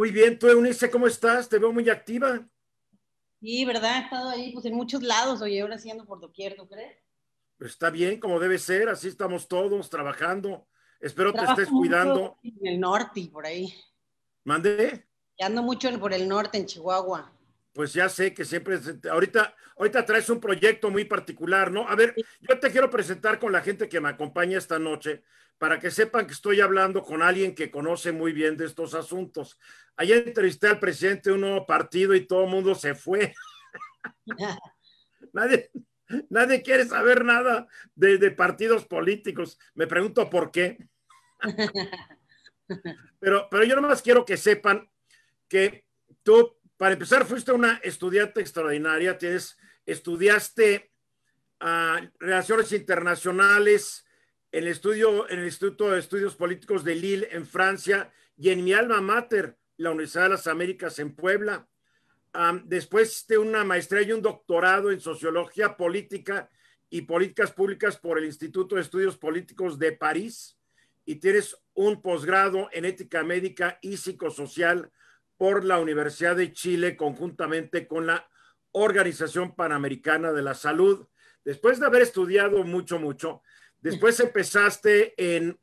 Muy bien, tú, Eunice, ¿cómo estás? Te veo muy activa. Sí, ¿verdad? He estado ahí, pues en muchos lados, oye, ahora sí ando por doquier, ¿tú crees? Está bien, como debe ser, así estamos todos trabajando. Espero te Trabajo estés mucho cuidando. en el norte y por ahí. Mande, Y ando mucho por el norte, en Chihuahua. pues ya sé que siempre, ahorita traes un proyecto muy particular, ¿no? A ver, yo te quiero presentar con la gente que me acompaña esta noche para que sepan que estoy hablando con alguien que conoce muy bien de estos asuntos. Ayer entrevisté al presidente de un nuevo partido y todo el mundo se fue. Nadie, nadie quiere saber nada de partidos políticos. Me pregunto por qué. Pero yo nomás quiero que sepan que tú, para empezar, fuiste una estudiante extraordinaria, estudiaste Relaciones Internacionales en el Instituto de Estudios Políticos de Lille, en Francia, y en mi alma mater, la Universidad de las Américas en Puebla. Después de una maestría y un doctorado en Sociología Política y Políticas Públicas por el Instituto de Estudios Políticos de París, y tienes un posgrado en Ética Médica y Psicosocial por la Universidad de Chile, conjuntamente con la Organización Panamericana de la Salud. Después de haber estudiado mucho, después empezaste en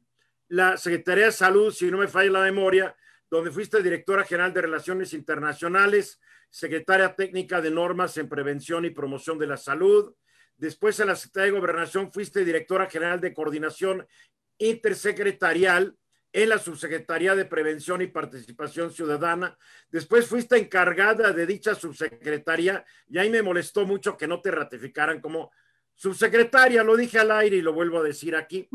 la Secretaría de Salud, si no me falla la memoria, donde fuiste directora general de Relaciones Internacionales, secretaria técnica de normas en prevención y promoción de la salud. Después en la Secretaría de Gobernación fuiste directora general de coordinación intersecretarial en la Subsecretaría de Prevención y Participación Ciudadana. Después fuiste encargada de dicha subsecretaría y ahí me molestó mucho que no te ratificaran como subsecretaria, lo dije al aire y lo vuelvo a decir aquí.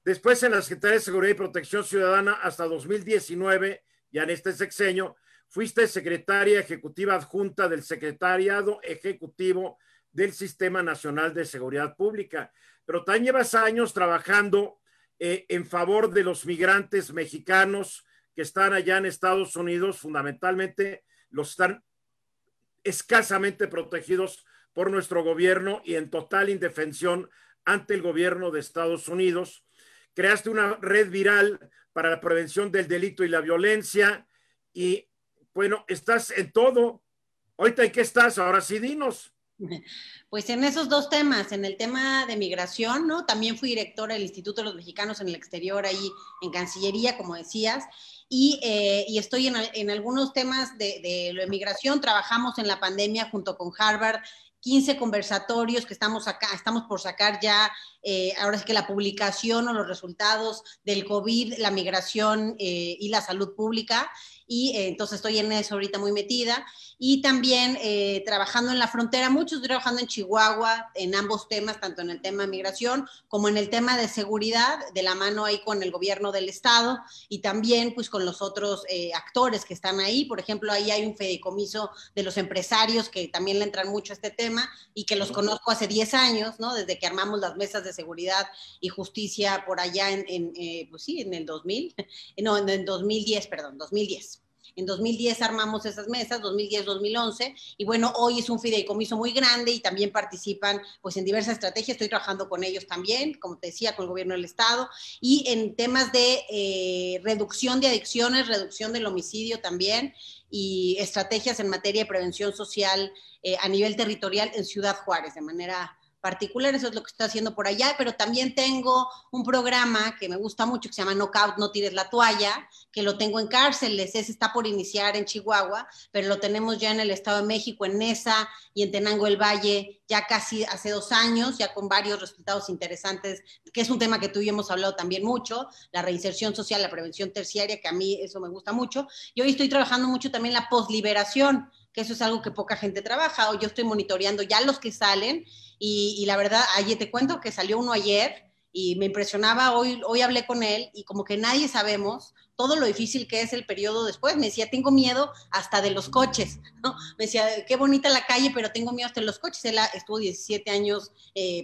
Después en la Secretaría de Seguridad y Protección Ciudadana hasta 2019, ya en este sexenio, fuiste secretaria ejecutiva adjunta del Secretariado Ejecutivo del Sistema Nacional de Seguridad Pública. Pero también llevas años trabajando en favor de los migrantes mexicanos que están allá en Estados Unidos, fundamentalmente los están escasamente protegidos por nuestro gobierno y en total indefensión ante el gobierno de Estados Unidos. Creaste una red viral para la prevención del delito y la violencia y bueno, estás en todo. Ahorita en qué estás, ahora sí dinos. Pues en esos dos temas, en el tema de migración, ¿no? También fui directora del Instituto de los Mexicanos en el Exterior, ahí en Cancillería, como decías, y estoy en algunos temas de lo de migración. Trabajamos en la pandemia junto con Harvard, 15 conversatorios que estamos acá, estamos por sacar ya, ahora es que la publicación o los resultados del COVID, la migración y la salud pública, y entonces estoy en eso ahorita muy metida y también trabajando en la frontera, muchos trabajando en Chihuahua, en ambos temas, tanto en el tema de migración como en el tema de seguridad, de la mano ahí con el gobierno del estado y también pues con los otros actores que están ahí. Por ejemplo, ahí hay un fideicomiso de los empresarios que también le entran mucho a este tema y que los conozco hace 10 años, ¿no? Desde que armamos las mesas de seguridad y justicia por allá pues sí, en el 2000, no, en el 2010, perdón, 2010. En 2010 armamos esas mesas, 2010-2011, y bueno, hoy es un fideicomiso muy grande y también participan pues en diversas estrategias. Estoy trabajando con ellos también, como te decía, con el gobierno del estado, y en temas de reducción de adicciones, reducción del homicidio también, y estrategias en materia de prevención social a nivel territorial en Ciudad Juárez, de manera particular. Eso es lo que estoy haciendo por allá, pero también tengo un programa que me gusta mucho que se llama Knockout, no tires la toalla, que lo tengo en cárceles. Ese está por iniciar en Chihuahua, pero lo tenemos ya en el Estado de México, en Nesa y en Tenango el Valle, ya casi hace 2 años, ya con varios resultados interesantes, que es un tema que tú y yo hemos hablado también mucho, la reinserción social, la prevención terciaria, que a mí eso me gusta mucho. Y hoy estoy trabajando mucho también la posliberación, que eso es algo que poca gente trabaja. Hoy yo estoy monitoreando ya los que salen y la verdad, ayer te cuento que salió uno ayer y me impresionaba, hoy hablé con él y como que nadie sabemos todo lo difícil que es el periodo después. Me decía, tengo miedo hasta de los coches, ¿no? Me decía, qué bonita la calle, pero tengo miedo hasta de los coches. Él estuvo 17 años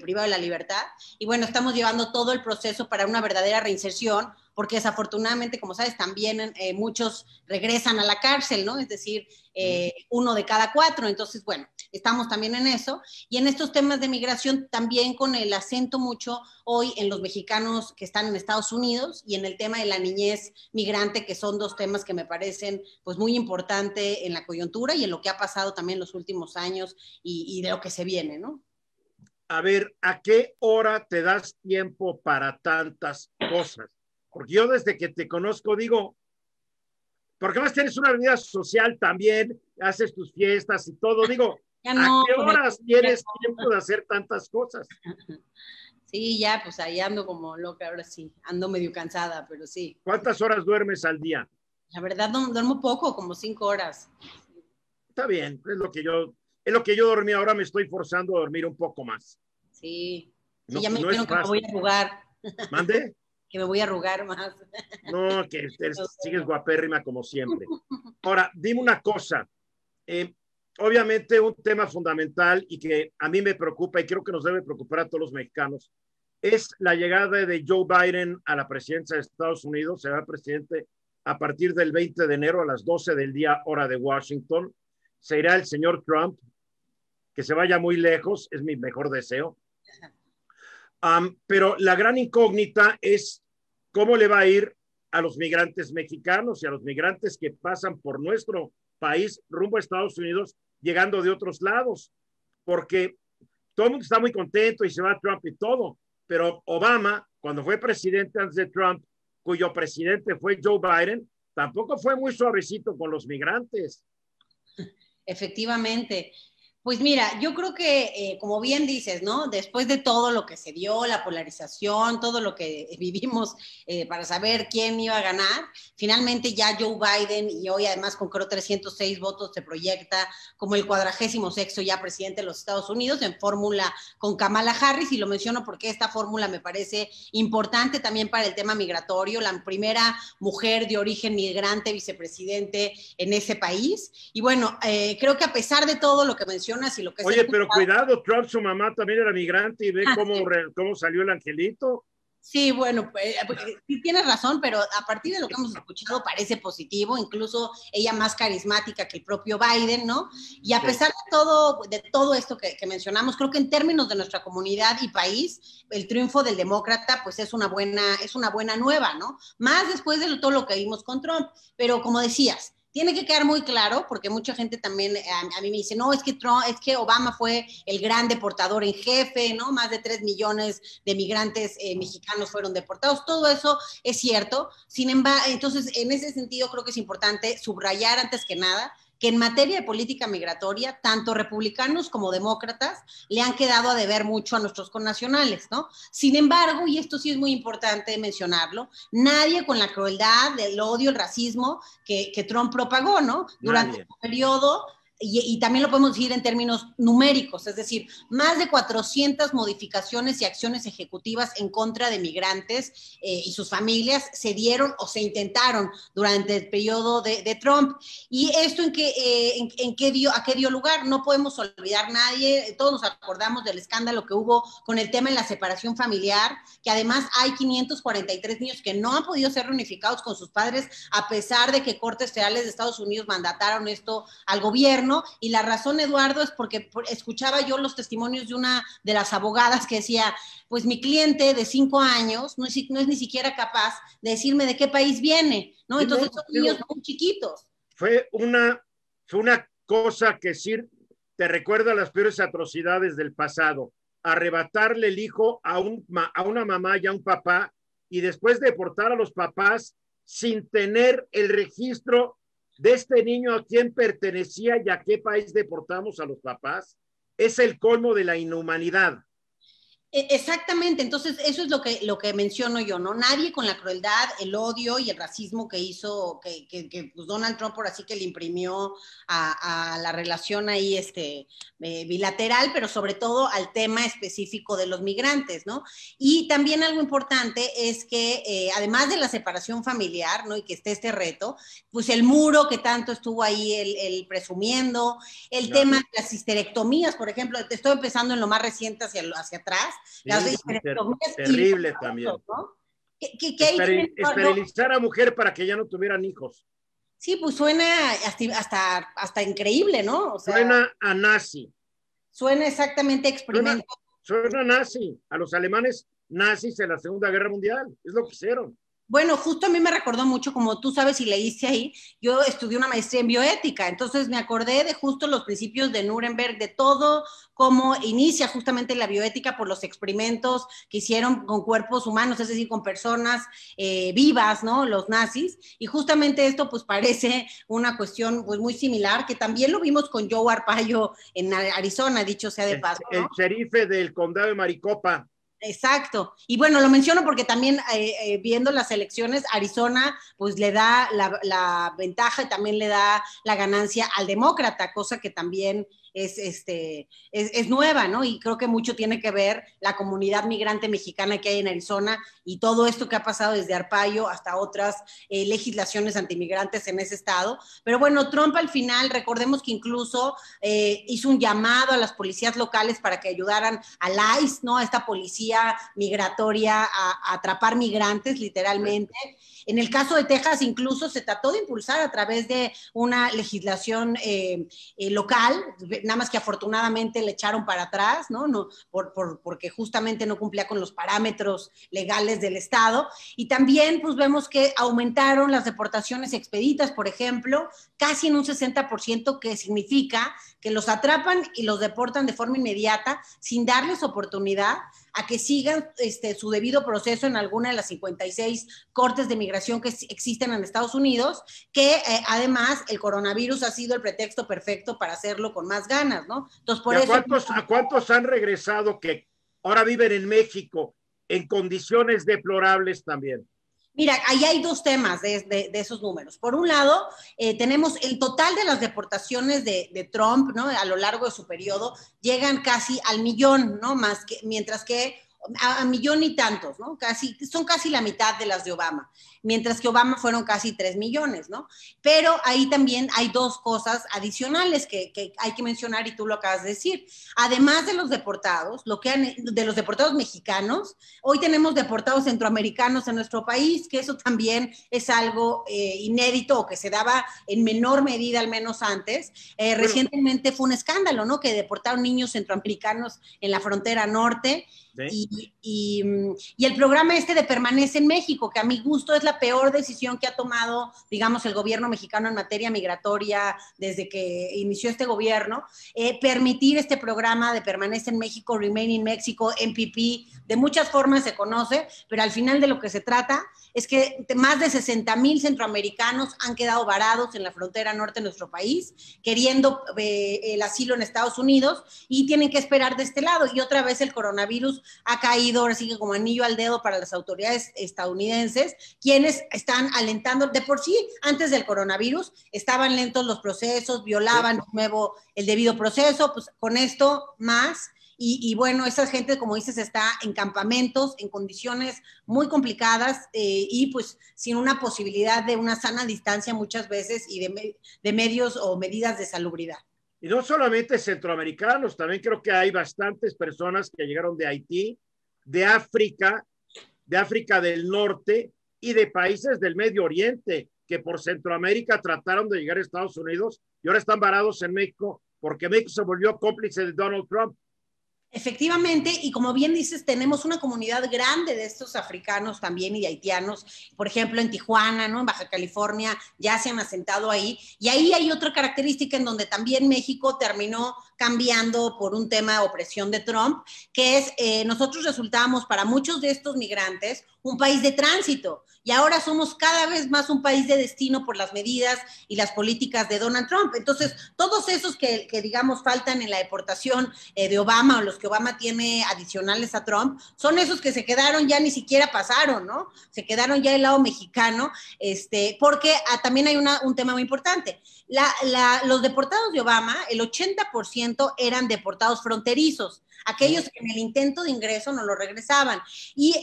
privado de la libertad y bueno, estamos llevando todo el proceso para una verdadera reinserción, porque desafortunadamente, como sabes, también muchos regresan a la cárcel, ¿no? Es decir, 1 de cada 4. Entonces, bueno, estamos también en eso. Y en estos temas de migración, también con el acento mucho hoy en los mexicanos que están en Estados Unidos y en el tema de la niñez migrante, que son 2 temas que me parecen pues muy importantes en la coyuntura y en lo que ha pasado también en los últimos años y de lo que se viene, ¿no? A ver, ¿a qué hora te das tiempo para tantas cosas? Porque yo desde que te conozco digo, porque más tienes una vida social también, haces tus fiestas y todo, digo, Ya ¿a no, qué pues, horas tienes tiempo de hacer tantas cosas? sí, ya, pues ahí ando como loca, ahora sí, ando medio cansada, pero sí. ¿Cuántas horas duermes al día? La verdad, no, duermo poco, como 5 horas. Está bien, es lo que yo dormí, ahora me estoy forzando a dormir un poco más. Sí, sí, No, ya me no es dijeron que me voy fácil. a arrugar, ¿Mande? que me voy a arrugar más. No, que sigues guapérrima como siempre. Ahora, dime una cosa. Eh, obviamente un tema fundamental y que a mí me preocupa y creo que nos debe preocupar a todos los mexicanos es la llegada de Joe Biden a la presidencia de Estados Unidos. Será presidente a partir del 20 de enero a las 12 del día, hora de Washington. Se irá el señor Trump, que se vaya muy lejos, es mi mejor deseo. Pero la gran incógnita es cómo le va a ir a los migrantes mexicanos y a los migrantes que pasan por nuestro país rumbo a Estados Unidos, llegando de otros lados, porque todo el mundo está muy contento y se va Trump y todo, pero Obama, cuando fue presidente antes de Trump, cuyo presidente fue Joe Biden, tampoco fue muy suavecito con los migrantes. Efectivamente. Pues mira, yo creo que, como bien dices, ¿no? Después de todo lo que se dio, la polarización, todo lo que vivimos para saber quién iba a ganar, finalmente ya Joe Biden, y hoy además con creo 306 votos, se proyecta como el 46º ya presidente de los Estados Unidos en fórmula con Kamala Harris, y lo menciono porque esta fórmula me parece importante también para el tema migratorio, la primera mujer de origen migrante vicepresidente en ese país. Y bueno, creo que a pesar de todo lo que menciono, y lo que Oye, pero cuidado, Trump, su mamá también era migrante y ve cómo salió el angelito. Sí, bueno, pues, sí tienes razón, pero a partir de lo que hemos escuchado parece positivo, incluso ella más carismática que el propio Biden, ¿no? Y a pesar de todo esto que mencionamos, creo que en términos de nuestra comunidad y país, el triunfo del demócrata, pues es una buena nueva, ¿no? Más después de todo lo que vimos con Trump, pero como decías, tiene que quedar muy claro, porque mucha gente también a mí me dice, no, es que Obama fue el gran deportador en jefe, ¿no? Más de 3 millones de migrantes mexicanos fueron deportados. Todo eso es cierto. Sin embargo, entonces, en ese sentido, creo que es importante subrayar antes que nada que en materia de política migratoria, tanto republicanos como demócratas le han quedado a deber mucho a nuestros connacionales, ¿no? Sin embargo, y esto sí es muy importante mencionarlo, nadie con la crueldad, el odio, el racismo que Trump propagó, ¿no? Durante el periodo y también lo podemos decir en términos numéricos, es decir, más de 400 modificaciones y acciones ejecutivas en contra de migrantes y sus familias se dieron o se intentaron durante el periodo de Trump. ¿Y esto a qué dio lugar? No podemos olvidar nadie, todos nos acordamos del escándalo que hubo con el tema de la separación familiar, que además hay 543 niños que no han podido ser reunificados con sus padres, a pesar de que Cortes Federales de Estados Unidos mandataron esto al gobierno. Y la razón, Eduardo, es porque escuchaba yo los testimonios de una de las abogadas que decía, pues mi cliente de 5 años no es ni siquiera capaz de decirme de qué país viene, ¿no? Entonces son niños muy chiquitos. Fue una cosa que sí te recuerda las peores atrocidades del pasado. Arrebatarle el hijo a una mamá y a un papá y después deportar a los papás sin tener el registro de este niño a quién pertenecía y a qué país deportamos a los papás, es el colmo de la inhumanidad. Exactamente, entonces eso es lo que menciono yo, ¿no? Nadie con la crueldad, el odio y el racismo que hizo, que pues Donald Trump por así que le imprimió a la relación ahí bilateral, pero sobre todo al tema específico de los migrantes, ¿no? Y también algo importante es que además de la separación familiar, ¿no? Y que esté este reto, pues el muro que tanto estuvo ahí él presumiendo, el tema de las histerectomías, por ejemplo, te estoy empezando en lo más reciente hacia atrás, Sí, terrible también. ¿no? Que ahí tienen, Esterilizar a mujer para que ya no tuvieran hijos. sí, pues suena hasta increíble, ¿no? O sea, Suena a nazi. suena exactamente a experimento. Suena nazi. A los alemanes nazis en la Segunda Guerra Mundial. Es lo que hicieron. Bueno, justo a mí me recordó mucho, como tú sabes y leíste ahí, yo estudié una maestría en bioética, entonces me acordé de justo los principios de Nuremberg, de todo cómo inicia justamente la bioética por los experimentos que hicieron con cuerpos humanos, es decir, con personas vivas, ¿no? Los nazis, y justamente esto pues parece una cuestión pues muy similar, que también lo vimos con Joe Arpaio en Arizona, dicho sea de paso, ¿no? El sherife del condado de Maricopa. Exacto. Y bueno, lo menciono porque también viendo las elecciones, Arizona pues le da la ventaja y también le da la ganancia al demócrata, cosa que también es nueva, ¿no? Y creo que mucho tiene que ver la comunidad migrante mexicana que hay en Arizona y todo esto que ha pasado desde Arpaio hasta otras legislaciones antimigrantes en ese estado. Pero bueno, Trump al final, recordemos que incluso hizo un llamado a las policías locales para que ayudaran al ICE, ¿no? A esta policía migratoria a atrapar migrantes, literalmente. En el caso de Texas, incluso se trató de impulsar a través de una legislación local, nada más que afortunadamente le echaron para atrás, ¿no? Porque justamente no cumplía con los parámetros legales del Estado. Y también, pues vemos que aumentaron las deportaciones expeditas, por ejemplo, casi en un 60%, que significa que los atrapan y los deportan de forma inmediata, sin darles oportunidad a que sigan su debido proceso en alguna de las 56 cortes de migración que existen en Estados Unidos, que además el coronavirus ha sido el pretexto perfecto para hacerlo con más ganas, ¿no? Entonces, por eso... ¿A cuántos han regresado que ahora viven en México en condiciones deplorables también? Mira, ahí hay dos temas de esos números. Por un lado, tenemos el total de las deportaciones de Trump, ¿no? A lo largo de su periodo, llegan casi al millón, ¿no? Más que, mientras que a millón y tantos, ¿no? Son casi la mitad de las de Obama, mientras que Obama fueron casi 3 millones, ¿no? Pero ahí también hay dos cosas adicionales que hay que mencionar y tú lo acabas de decir. Además de los deportados, de los deportados mexicanos, hoy tenemos deportados centroamericanos en nuestro país, que eso también es algo inédito o que se daba en menor medida, al menos antes. Recientemente fue un escándalo, ¿no? Que deportaron niños centroamericanos en la frontera norte. ¿Sí? Y el programa de Permanece en México, que a mi gusto es la peor decisión que ha tomado, digamos, el gobierno mexicano en materia migratoria desde que inició este gobierno, permitir este programa de Permanece en México, Remain in Mexico, MPP, de muchas formas se conoce, pero al final de lo que se trata es que más de 60,000 centroamericanos han quedado varados en la frontera norte de nuestro país, queriendo el asilo en Estados Unidos, y tienen que esperar de este lado, y otra vez el coronavirus ha caído, ahora sí que como anillo al dedo para las autoridades estadounidenses, quienes están alentando, de por sí, antes del coronavirus, estaban lentos los procesos, violaban de nuevo el debido proceso, pues con esto más. Y bueno, esa gente, como dices, está en campamentos, en condiciones muy complicadas y pues sin una posibilidad de una sana distancia muchas veces y de medios o medidas de salubridad. Y no solamente centroamericanos, también creo que hay bastantes personas que llegaron de Haití, de África del Norte y de países del Medio Oriente, que por Centroamérica trataron de llegar a Estados Unidos y ahora están varados en México porque México se volvió cómplice de Donald Trump. Efectivamente, y como bien dices, tenemos una comunidad grande de estos africanos también y de haitianos, por ejemplo, en Tijuana, ¿no? En Baja California, ya se han asentado ahí, y ahí hay otra característica en donde también México terminó cambiando por un tema de opresión de Trump, que es, nosotros resultamos para muchos de estos migrantes un país de tránsito, y ahora somos cada vez más un país de destino por las medidas y las políticas de Donald Trump. Entonces, todos esos que digamos, faltan en la deportación de Obama, o los que Obama tiene adicionales a Trump, son esos que se quedaron, ya ni siquiera pasaron, ¿no? Se quedaron ya del lado mexicano, porque también hay un tema muy importante. Los deportados de Obama, el 80% eran deportados fronterizos. aquellos que en el intento de ingreso no lo regresaban. Y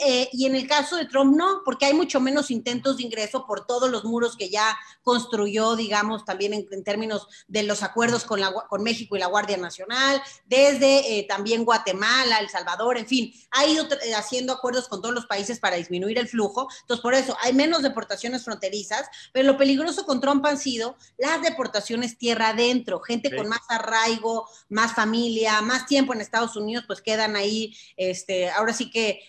en el caso de Trump no, porque hay mucho menos intentos de ingreso por todos los muros que ya construyó, digamos, también en términos de los acuerdos con México y la Guardia Nacional, desde también Guatemala, El Salvador, en fin, ha ido haciendo acuerdos con todos los países para disminuir el flujo. Entonces, por eso hay menos deportaciones fronterizas, pero lo peligroso con Trump han sido las deportaciones tierra adentro, gente con más arraigo, más familia, más tiempo en Estados Unidos, pues quedan ahí, ahora sí que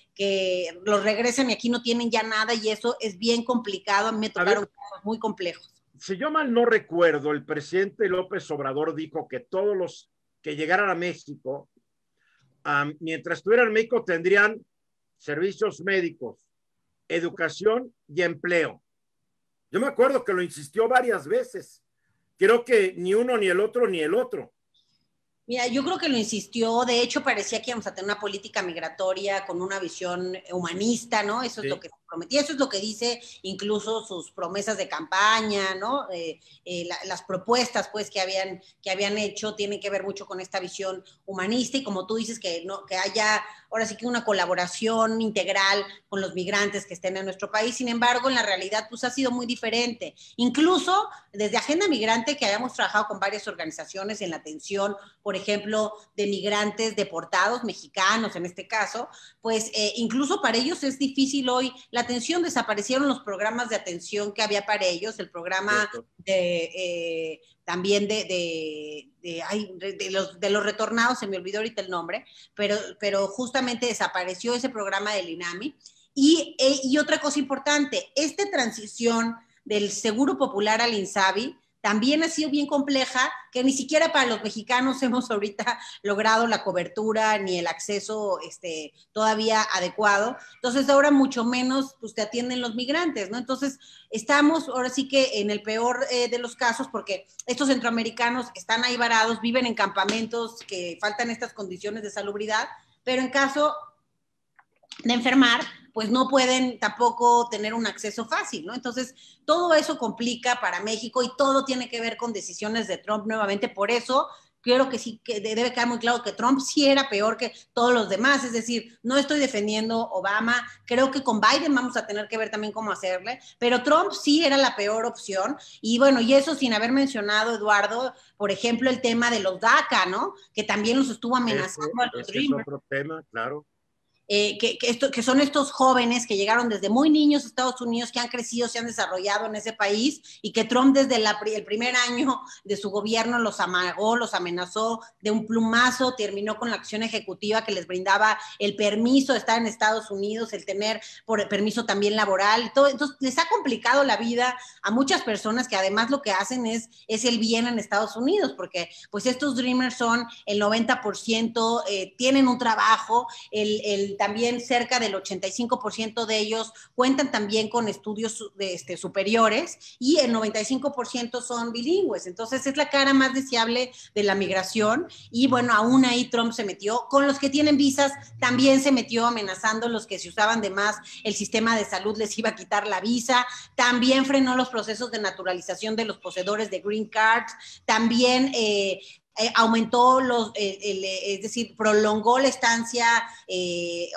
los regresan y aquí no tienen ya nada, y eso es bien complicado. A mí me tocaron casos muy complejos. Si yo mal no recuerdo, el presidente López Obrador dijo que todos los que llegaran a México, mientras estuvieran en México, tendrían servicios médicos, educación y empleo. Yo me acuerdo que lo insistió varias veces. Creo que ni uno, ni el otro, ni el otro. Mira, yo creo que lo insistió. De hecho, parecía que íbamos a tener una política migratoria con una visión humanista, ¿no? Eso es lo que se prometía, eso es lo que dice incluso sus promesas de campaña, ¿no? Las propuestas, pues, que habían hecho tienen que ver mucho con esta visión humanista, y como tú dices, que haya ahora sí que una colaboración integral con los migrantes que estén en nuestro país. Sin embargo, en la realidad, pues, ha sido muy diferente. Incluso desde Agenda Migrante, que habíamos trabajado con varias organizaciones en la atención, por ejemplo, de migrantes deportados, mexicanos en este caso, pues incluso para ellos es difícil hoy la atención. Desaparecieron los programas de atención que había para ellos, el programa también de los retornados, se me olvidó ahorita el nombre, pero justamente desapareció ese programa del INAMI. Y otra cosa importante, esta transición del Seguro Popular al INSABI también ha sido bien compleja, que ni siquiera para los mexicanos hemos ahorita logrado la cobertura ni el acceso todavía adecuado. Entonces ahora mucho menos pues te atienden los migrantes, ¿no? Entonces estamos ahora sí que en el peor de los casos, porque estos centroamericanos están ahí varados, viven en campamentos que faltan estas condiciones de salubridad, pero en caso de enfermar, pues no pueden tampoco tener un acceso fácil, ¿no? Entonces, todo eso complica para México, y todo tiene que ver con decisiones de Trump nuevamente. Por eso, creo que sí, que debe quedar muy claro que Trump sí era peor que todos los demás. Es decir, no estoy defendiendo Obama, creo que con Biden vamos a tener que ver también cómo hacerle, pero Trump sí era la peor opción. Y bueno, y eso sin haber mencionado, Eduardo, por ejemplo, el tema de los DACA, ¿no? Que también los estuvo amenazando a los Dreamers. Es otro tema, claro. Que son estos jóvenes que llegaron desde muy niños a Estados Unidos, que han crecido, se han desarrollado en ese país, y que Trump desde el primer año de su gobierno los amagó, los amenazó de un plumazo, terminó con la acción ejecutiva que les brindaba el permiso de estar en Estados Unidos, el tener por el permiso también laboral, y todo. Entonces les ha complicado la vida a muchas personas que además lo que hacen es el bien en Estados Unidos, porque pues estos Dreamers son el 90%, tienen un trabajo, también cerca del 85% de ellos cuentan también con estudios superiores, y el 95% son bilingües. Entonces es la cara más deseable de la migración. Y bueno, aún ahí Trump se metió con los que tienen visas, también se metió amenazando los que se usaban de más, el sistema de salud les iba a quitar la visa, también frenó los procesos de naturalización de los poseedores de green cards, también aumentó es decir, prolongó la estancia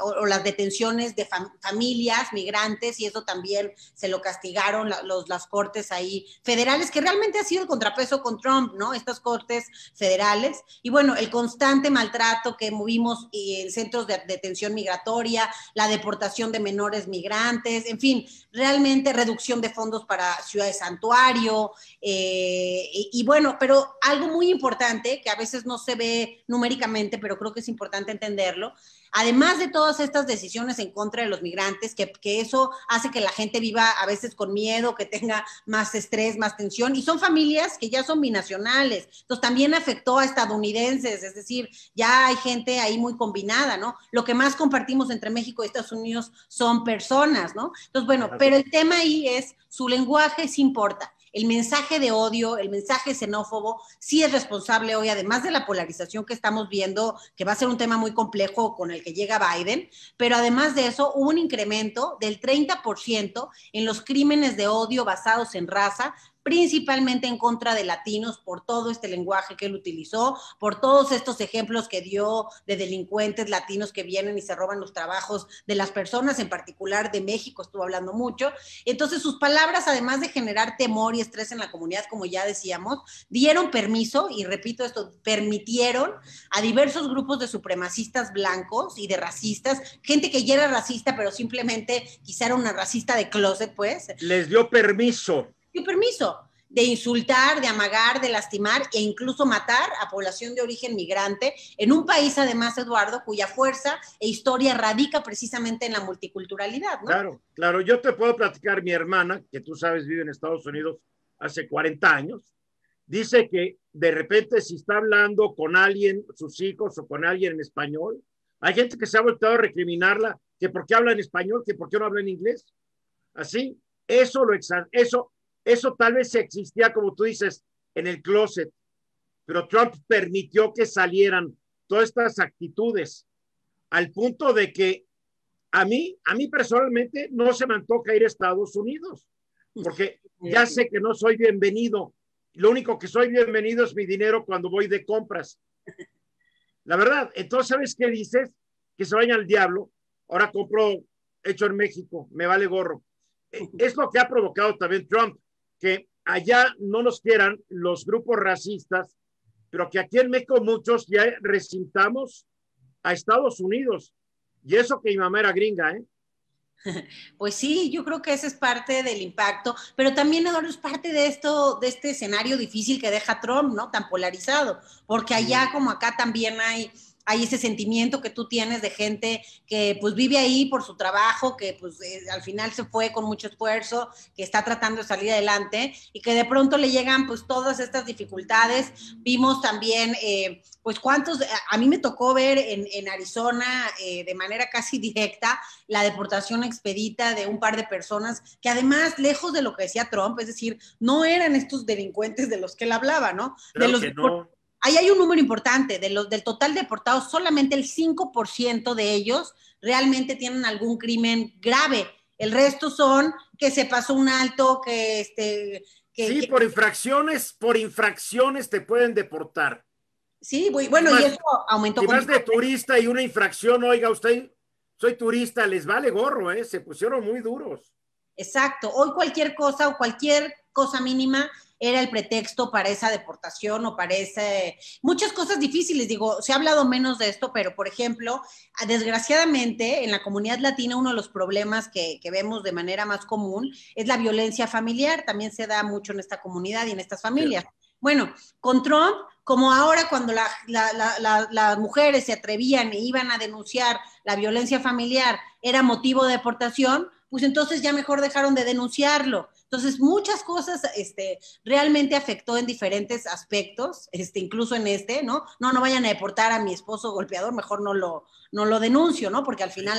o las detenciones de familias migrantes, y eso también se lo castigaron las cortes ahí federales, que realmente ha sido el contrapeso con Trump, ¿no? Estas cortes federales. Y bueno, el constante maltrato que vimos en centros de detención migratoria, la deportación de menores migrantes, en fin, realmente reducción de fondos para ciudades santuario, y bueno, pero algo muy importante que a veces no se ve numéricamente, pero creo que es importante entenderlo. Además de todas estas decisiones en contra de los migrantes, que eso hace que la gente viva a veces con miedo, que tenga más estrés, más tensión, y son familias que ya son binacionales, entonces también afectó a estadounidenses, es decir, ya hay gente ahí muy combinada, ¿no? Lo que más compartimos entre México y Estados Unidos son personas, ¿no? Entonces, bueno, pero el tema ahí es, su lenguaje sí importa. El mensaje de odio, el mensaje xenófobo, sí es responsable hoy, además de la polarización que estamos viendo, que va a ser un tema muy complejo con el que llega Biden, pero además de eso hubo un incremento del 30% en los crímenes de odio basados en raza principalmente en contra de latinos por todo este lenguaje que él utilizó, por todos estos ejemplos que dio de delincuentes latinos que vienen y se roban los trabajos de las personas, en particular de México estuvo hablando mucho. Entonces sus palabras, además de generar temor y estrés en la comunidad, como ya decíamos, dieron permiso, y repito esto, permitieron a diversos grupos de supremacistas blancos y de racistas, gente que ya era racista, pero simplemente quizá era una racista de closet, pues. Les dio permiso. Dio permiso de insultar, de amagar, de lastimar e incluso matar a población de origen migrante en un país, además, Eduardo, cuya fuerza e historia radica precisamente en la multiculturalidad, ¿no? Claro, claro. Yo te puedo platicar, mi hermana, que tú sabes vive en Estados Unidos hace 40 años, dice que de repente si está hablando con alguien, sus hijos o con alguien en español, hay gente que se ha volteado a recriminarla, que por qué habla en español, que por qué no habla en inglés. Así, eso tal vez existía, como tú dices, en el closet, pero Trump permitió que salieran todas estas actitudes al punto de que a mí personalmente no se me antoja ir a Estados Unidos, porque ya sé que no soy bienvenido. Lo único que soy bienvenido es mi dinero cuando voy de compras. La verdad, entonces, ¿sabes qué dices? Que se vayan al diablo. Ahora compro hecho en México, me vale gorro. Es lo que ha provocado también Trump, que allá no nos quieran los grupos racistas, pero que aquí en México muchos ya recintamos a Estados Unidos. Y eso que mi mamá era gringa, ¿eh? Pues sí, yo creo que ese es parte del impacto, pero también, Eduardo, es parte de esto, de este escenario difícil que deja Trump, ¿no? Tan polarizado, porque allá como acá también hay ese sentimiento que tú tienes de gente que pues vive ahí por su trabajo, que pues al final se fue con mucho esfuerzo, que está tratando de salir adelante y que de pronto le llegan pues todas estas dificultades. Vimos también pues cuántos, a mí me tocó ver en Arizona de manera casi directa la deportación expedita de un par de personas que además, lejos de lo que decía Trump, es decir, no eran estos delincuentes de los que él hablaba, ¿no? Claro De los que no. Ahí hay un número importante, del total deportados, solamente el 5% de ellos realmente tienen algún crimen grave. El resto son que se pasó un alto, Sí, por infracciones te pueden deportar. Sí, bueno, Más, y eso aumentó si con vas de turista y una infracción, oiga, usted, soy turista, les vale gorro, ¿eh? Se pusieron muy duros. Exacto. Hoy cualquier cosa o cualquier cosa mínima era el pretexto para esa deportación o para muchas cosas difíciles. Digo, se ha hablado menos de esto, pero por ejemplo, desgraciadamente en la comunidad latina uno de los problemas que vemos de manera más común es la violencia familiar. También se da mucho en esta comunidad y en estas familias. Sí. Bueno, con Trump, como ahora cuando las mujeres se atrevían e iban a denunciar la violencia familiar era motivo de deportación, pues entonces ya mejor dejaron de denunciarlo. Entonces, muchas cosas realmente afectó en diferentes aspectos, incluso en ¿no? No vayan a deportar a mi esposo golpeador, mejor no lo denuncio, ¿no? Porque al final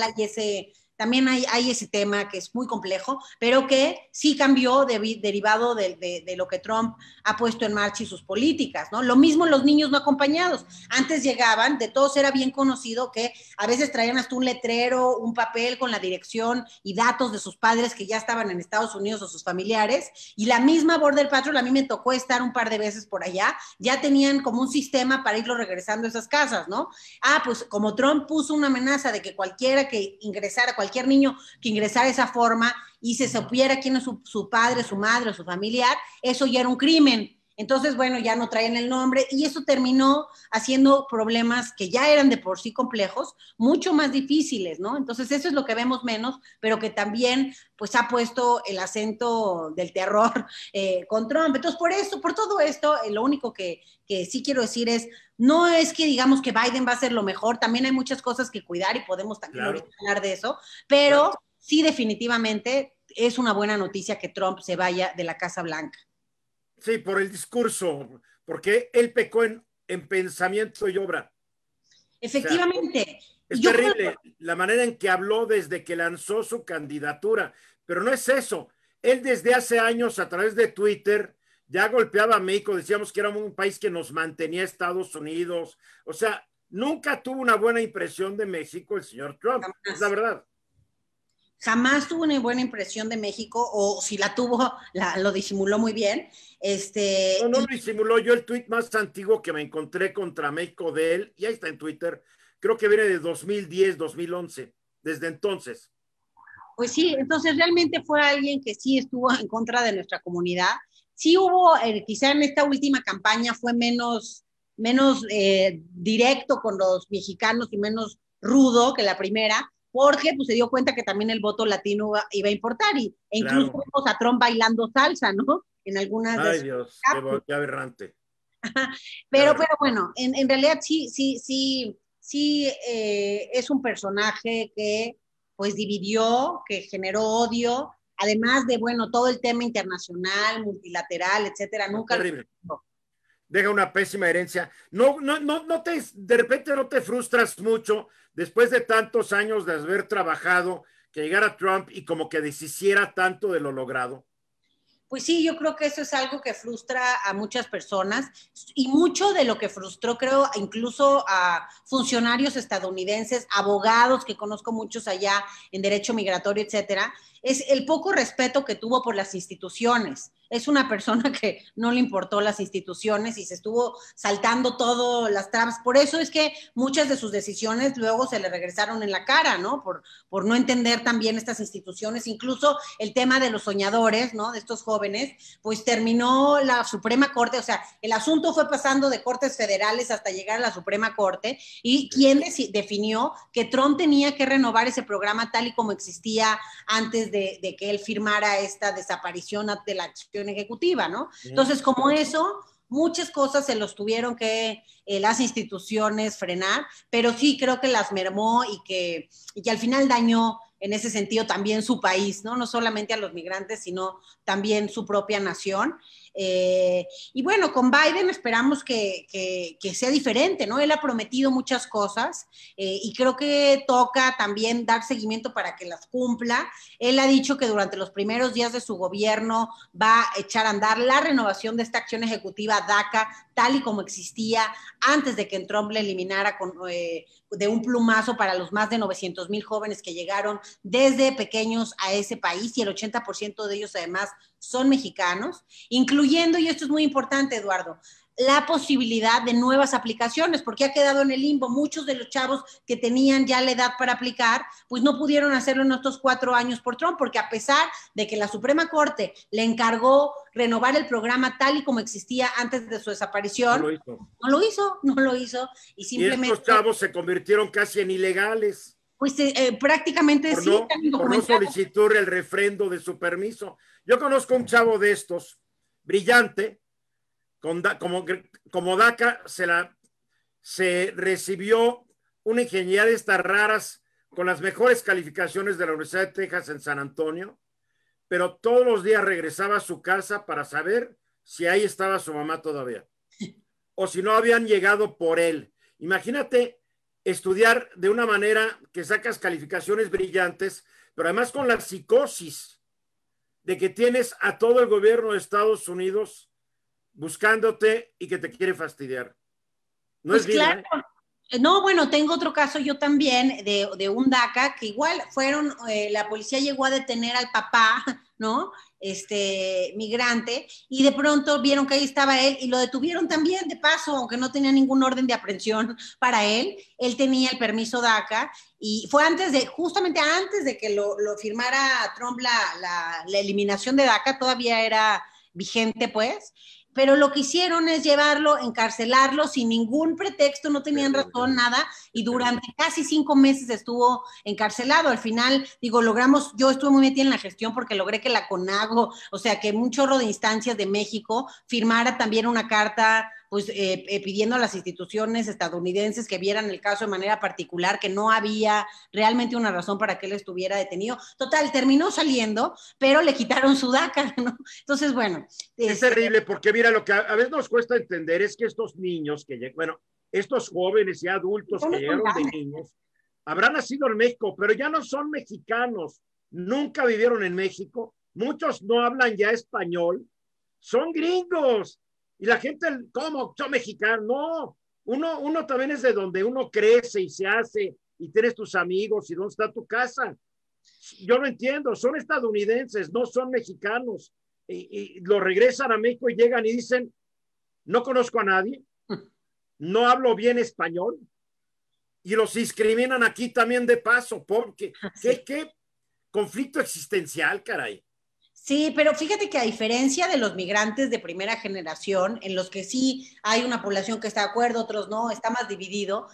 también hay ese tema que es muy complejo, pero que sí cambió derivado de lo que Trump ha puesto en marcha y sus políticas, ¿no? Lo mismo los niños no acompañados. Antes llegaban, de todos era bien conocido que a veces traían hasta un letrero, un papel con la dirección y datos de sus padres que ya estaban en Estados Unidos o sus familiares, y la misma Border Patrol, a mí me tocó estar un par de veces por allá, ya tenían como un sistema para irlo regresando a esas casas, ¿no? Pues como Trump puso una amenaza de que cualquiera que ingresara, cualquier niño que ingresara de esa forma y se supiera quién es su padre, su madre o su familiar, eso ya era un crimen. Entonces, bueno, ya no traen el nombre y eso terminó haciendo problemas que ya eran de por sí complejos, mucho más difíciles, ¿no? Entonces, eso es lo que vemos menos, pero que también, pues, ha puesto el acento del terror con Trump. Entonces, por todo esto, lo único que sí quiero decir es, no es que digamos que Biden va a ser lo mejor, también hay muchas cosas que cuidar y podemos también ahorita hablar de eso, pero sí definitivamente es una buena noticia que Trump se vaya de la Casa Blanca. Sí, por el discurso, porque él pecó en pensamiento y obra. Efectivamente. O sea, es terrible la manera en que habló desde que lanzó su candidatura, pero no es eso. Él desde hace años a través de Twitter ya golpeaba a México, decíamos que era un país que nos mantenía a Estados Unidos. O sea, nunca tuvo una buena impresión de México el señor Trump, es la verdad. jamás tuvo una buena impresión de México, o si la tuvo, lo disimuló muy bien. No, no lo disimuló. Yo el tuit más antiguo que me encontré contra México de él, y ahí está en Twitter, creo que viene de 2010, 2011, desde entonces. Pues sí, entonces realmente fue alguien que sí estuvo en contra de nuestra comunidad. Sí hubo, quizá en esta última campaña fue menos directo con los mexicanos y menos rudo que la primera, porque pues, se dio cuenta que también el voto latino iba a importar, e incluso Claro. vimos a Trump bailando salsa, ¿no? En algunas de Ay, sus Dios, qué aberrante. Qué pero aberrante. bueno, en realidad sí es un personaje que pues dividió, que generó odio, además de, bueno, todo el tema internacional, multilateral, etcétera, No, nunca lo... terrible. Deja una pésima herencia. No, de repente no te frustras mucho después de tantos años de haber trabajado, que llegara Trump y como que deshiciera tanto de lo logrado. Pues sí, yo creo que eso es algo que frustra a muchas personas y mucho de lo que frustró, creo, incluso a funcionarios estadounidenses, abogados, que conozco muchos allá en derecho migratorio, etcétera, es el poco respeto que tuvo por las instituciones. Es una persona que no le importó las instituciones y se estuvo saltando todas las trabas. Por eso es que muchas de sus decisiones luego se le regresaron en la cara, ¿no? Por no entender también estas instituciones, incluso el tema de los soñadores, ¿no? De estos jóvenes, pues terminó la Suprema Corte, o sea, el asunto fue pasando de cortes federales hasta llegar a la Suprema Corte, y quien definió que Trump tenía que renovar ese programa tal y como existía antes de que él firmara esta desaparición de la acción ejecutiva, ¿no? Entonces, como eso, muchas cosas se los tuvieron que las instituciones frenar, pero sí creo que las mermó y que al final dañó en ese sentido también su país, ¿no? No solamente a los migrantes, sino también su propia nación. Y bueno, con Biden esperamos que sea diferente, ¿no? Él ha prometido muchas cosas y creo que toca también dar seguimiento para que las cumpla. Él ha dicho que durante los primeros días de su gobierno va a echar a andar la renovación de esta acción ejecutiva DACA, tal y como existía antes de que Trump le eliminara de un plumazo para los más de 900,000 jóvenes que llegaron desde pequeños a ese país, y el 80% de ellos además son mexicanos, incluyendo, y esto es muy importante, Eduardo, la posibilidad de nuevas aplicaciones, porque ha quedado en el limbo. Muchos de los chavos que tenían ya la edad para aplicar, pues no pudieron hacerlo en estos 4 años por Trump, porque a pesar de que la Suprema Corte le encargó renovar el programa tal y como existía antes de su desaparición, No lo hizo. no lo hizo, y Y simplemente... estos chavos se convirtieron casi en ilegales Pues prácticamente sí, están por no indocumentados. solicitar el refrendo de su permiso. Yo conozco un chavo de estos, brillante, como DACA se recibió una ingeniería de estas raras con las mejores calificaciones de la Universidad de Texas en San Antonio, pero todos los días regresaba a su casa para saber si ahí estaba su mamá todavía o si no habían llegado por él. Imagínate estudiar de una manera que sacas calificaciones brillantes, pero además con la psicosis de que tienes a todo el gobierno de Estados Unidos buscándote y que te quiere fastidiar. No Pues es vida, claro. No, bueno, tengo otro caso yo también de un DACA que igual la policía llegó a detener al papá, ¿no? Migrante, y de pronto vieron que ahí estaba él y lo detuvieron también de paso, aunque no tenía ningún orden de aprehensión para él. Él tenía el permiso DACA y fue justamente antes de que lo firmara Trump la eliminación de DACA, todavía era vigente, pues, pero lo que hicieron es llevarlo, encarcelarlo sin ningún pretexto, no tenían razón, nada, y durante casi 5 meses estuvo encarcelado. Al final, digo, yo estuve muy metida en la gestión porque logré que la CONAGO, o sea, que un chorro de instancias de México firmara también una carta, pues pidiendo a las instituciones estadounidenses que vieran el caso de manera particular, que no había realmente una razón para que él estuviera detenido. Total, terminó saliendo, pero le quitaron su DACA, ¿no? Entonces, bueno. Es terrible porque mira, lo que a veces nos cuesta entender es que estos niños estos jóvenes y adultos que llegaron de niños, habrán nacido en México, pero ya no son mexicanos, nunca vivieron en México, muchos no hablan ya español, son gringos. Y la gente, ¿cómo? Son mexicanos. No, uno también es de donde uno crece y se hace y tienes tus amigos y dónde está tu casa. Yo no entiendo, son estadounidenses, no son mexicanos, y lo regresan a México y llegan y dicen, no conozco a nadie, no hablo bien español, y los discriminan aquí también de paso, porque Sí. ¿qué conflicto existencial, caray? Sí, pero fíjate que a diferencia de los migrantes de primera generación, en los que sí hay una población que está de acuerdo, otros no, está más dividido,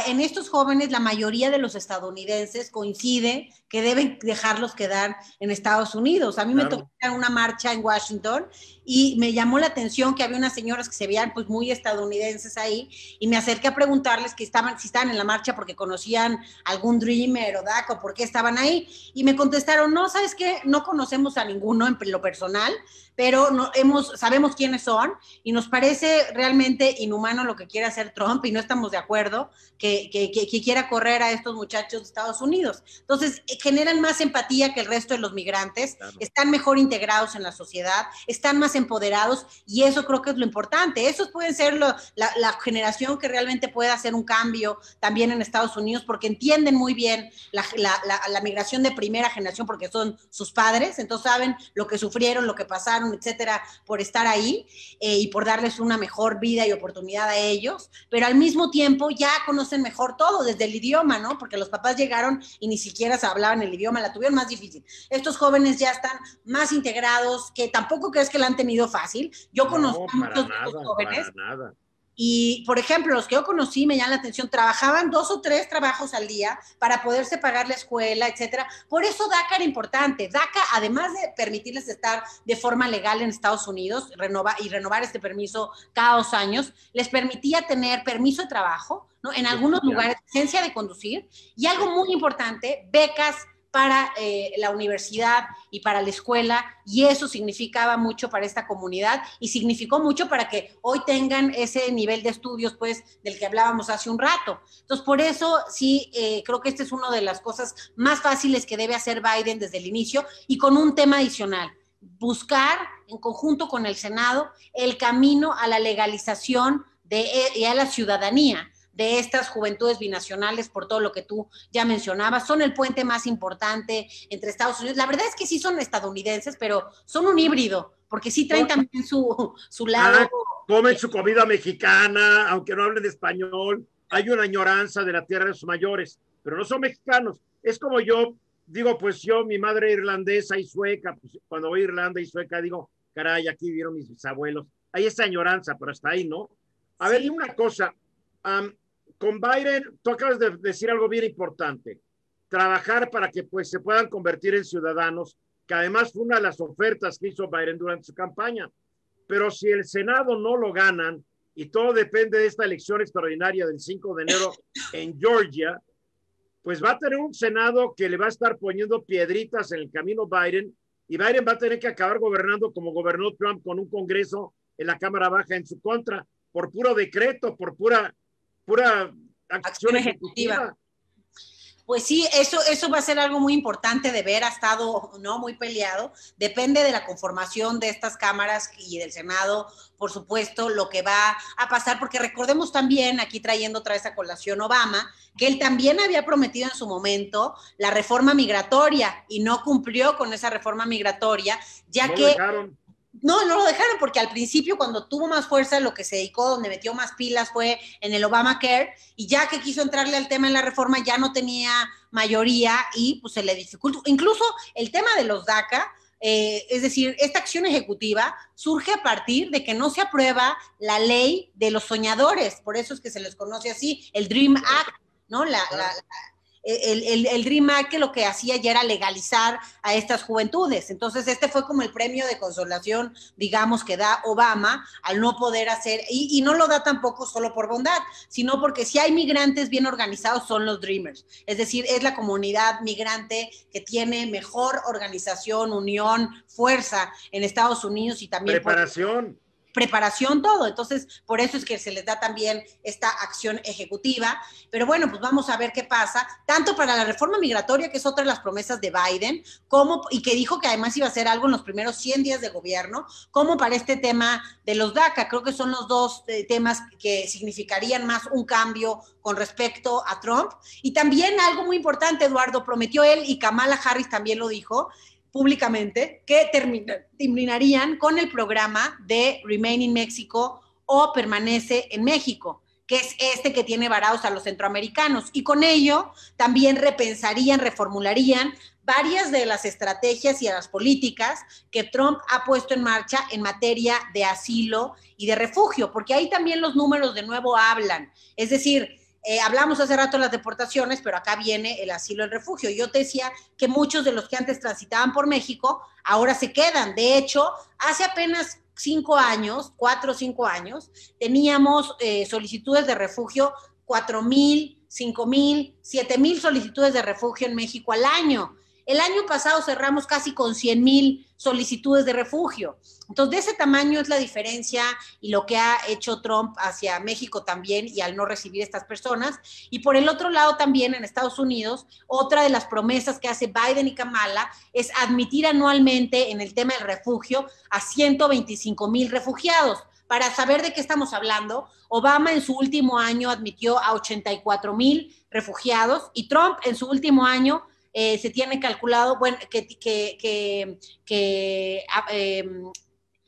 en estos jóvenes la mayoría de los estadounidenses coincide que deben dejarlos quedar en Estados Unidos. A mí me tocó Claro. una marcha en Washington y me llamó la atención que había unas señoras que se veían pues muy estadounidenses ahí y me acerqué a preguntarles que si estaban en la marcha porque conocían algún Dreamer o DACA o por qué estaban ahí y me contestaron, no, ¿sabes qué? No conocemos a ninguno en lo personal, pero no, sabemos quiénes son y nos parece realmente inhumano lo que quiere hacer Trump y no estamos de acuerdo que quiera correr a estos muchachos de Estados Unidos. Entonces, generan más empatía que el resto de los migrantes, claro. Están mejor integrados en la sociedad, están más empoderados y eso creo que es lo importante. Esos pueden ser la generación que realmente pueda hacer un cambio también en Estados Unidos porque entienden muy bien la migración de primera generación porque son sus padres, entonces saben lo que sufrieron, lo que pasaron, etcétera, por estar ahí y por darles una mejor vida y oportunidad a ellos, pero al mismo tiempo ya conocen mejor todo, desde el idioma, ¿no? Porque los papás llegaron y ni siquiera se hablaban el idioma, la tuvieron más difícil. Estos jóvenes ya están más integrados, que tampoco crees que la han tenido fácil. Yo conozco a muchos de estos jóvenes. Para nada. Y, por ejemplo, los que yo conocí, me llaman la atención, trabajaban 2 o 3 trabajos al día para poderse pagar la escuela, etcétera. Por eso DACA era importante. DACA, además de permitirles estar de forma legal en Estados Unidos renovar este permiso cada 2 años, les permitía tener permiso de trabajo, ¿no? En algunos lugares, licencia de conducir y algo muy importante, becas para la universidad y para la escuela, y eso significaba mucho para esta comunidad y significó mucho para que hoy tengan ese nivel de estudios, pues, del que hablábamos hace un rato. Entonces, por eso sí, creo que esta es una de las cosas más fáciles que debe hacer Biden desde el inicio y con un tema adicional, buscar en conjunto con el Senado el camino a la legalización y a la ciudadanía de estas juventudes binacionales, por todo lo que tú ya mencionabas, son el puente más importante entre Estados Unidos. La verdad es que sí son estadounidenses, pero son un híbrido, porque sí traen también su lado. Comen su comida mexicana, aunque no hablen español. Hay una añoranza de la tierra de sus mayores, pero no son mexicanos. Es como yo digo, pues yo, mi madre irlandesa y sueca, pues cuando voy a Irlanda y Sueca, digo, caray, aquí vivieron mis bisabuelos. Hay esa añoranza, pero hasta ahí, ¿no? A ver, dime una cosa. Con Biden, tú acabas de decir algo bien importante, trabajar para que pues se puedan convertir en ciudadanos, que además fue una de las ofertas que hizo Biden durante su campaña. Pero si el Senado no lo ganan, y todo depende de esta elección extraordinaria del 5 de enero en Georgia, pues va a tener un Senado que le va a estar poniendo piedritas en el camino Biden, y Biden va a tener que acabar gobernando como gobernó Trump, con un Congreso en la Cámara Baja en su contra, por puro decreto, por pura acción ejecutiva. Pues sí, eso va a ser algo muy importante de ver, ha estado no muy peleado, depende de la conformación de estas cámaras y del Senado, por supuesto, lo que va a pasar, porque recordemos también, aquí trayendo otra vez a colación Obama, que él también había prometido en su momento la reforma migratoria y no cumplió con esa reforma migratoria, ya que... No lo dejaron porque al principio cuando tuvo más fuerza lo que se dedicó, donde metió más pilas fue en el Obamacare y ya que quiso entrarle al tema en la reforma ya no tenía mayoría y pues se le dificultó. Incluso el tema de los DACA, es decir, esta acción ejecutiva surge a partir de que no se aprueba la ley de los soñadores, por eso es que se les conoce así, el Dream Act, ¿no? El Dream Act que lo que hacía ya era legalizar a estas juventudes. Entonces, este fue como el premio de consolación, digamos, que da Obama al no poder hacer, y no lo da tampoco solo por bondad, sino porque si hay migrantes bien organizados son los Dreamers. Es decir, es la comunidad migrante que tiene mejor organización, unión, fuerza en Estados Unidos y también... Preparación. preparación, todo. Entonces, por eso es que se les da también esta acción ejecutiva. Pero bueno, pues vamos a ver qué pasa, tanto para la reforma migratoria, que es otra de las promesas de Biden, y que dijo que además iba a hacer algo en los primeros 100 días de gobierno, como para este tema de los DACA. Creo que son los dos temas que significarían más un cambio con respecto a Trump. Y también algo muy importante, Eduardo, prometió él, y Kamala Harris también lo dijo públicamente, que terminarían con el programa de Remain in Mexico o Permanece en México, que es este que tiene varados a los centroamericanos. Y con ello también repensarían, reformularían varias de las estrategias y las políticas que Trump ha puesto en marcha en materia de asilo y de refugio, porque ahí también los números de nuevo hablan. Es decir, hablamos hace rato de las deportaciones, pero acá viene el asilo y el refugio. Yo te decía que muchos de los que antes transitaban por México ahora se quedan. De hecho, hace apenas 5 años, 4 o 5 años, teníamos solicitudes de refugio, 4,000, 5,000, 7,000 solicitudes de refugio en México al año. El año pasado cerramos casi con 100,000 solicitudes de refugio. Entonces, de ese tamaño es la diferencia y lo que ha hecho Trump hacia México también, y al no recibir estas personas. Y por el otro lado también en Estados Unidos, otra de las promesas que hace Biden y Kamala es admitir anualmente en el tema del refugio a 125,000 refugiados. Para saber de qué estamos hablando, Obama en su último año admitió a 84,000 refugiados, y Trump en su último año se tiene calculado, bueno, que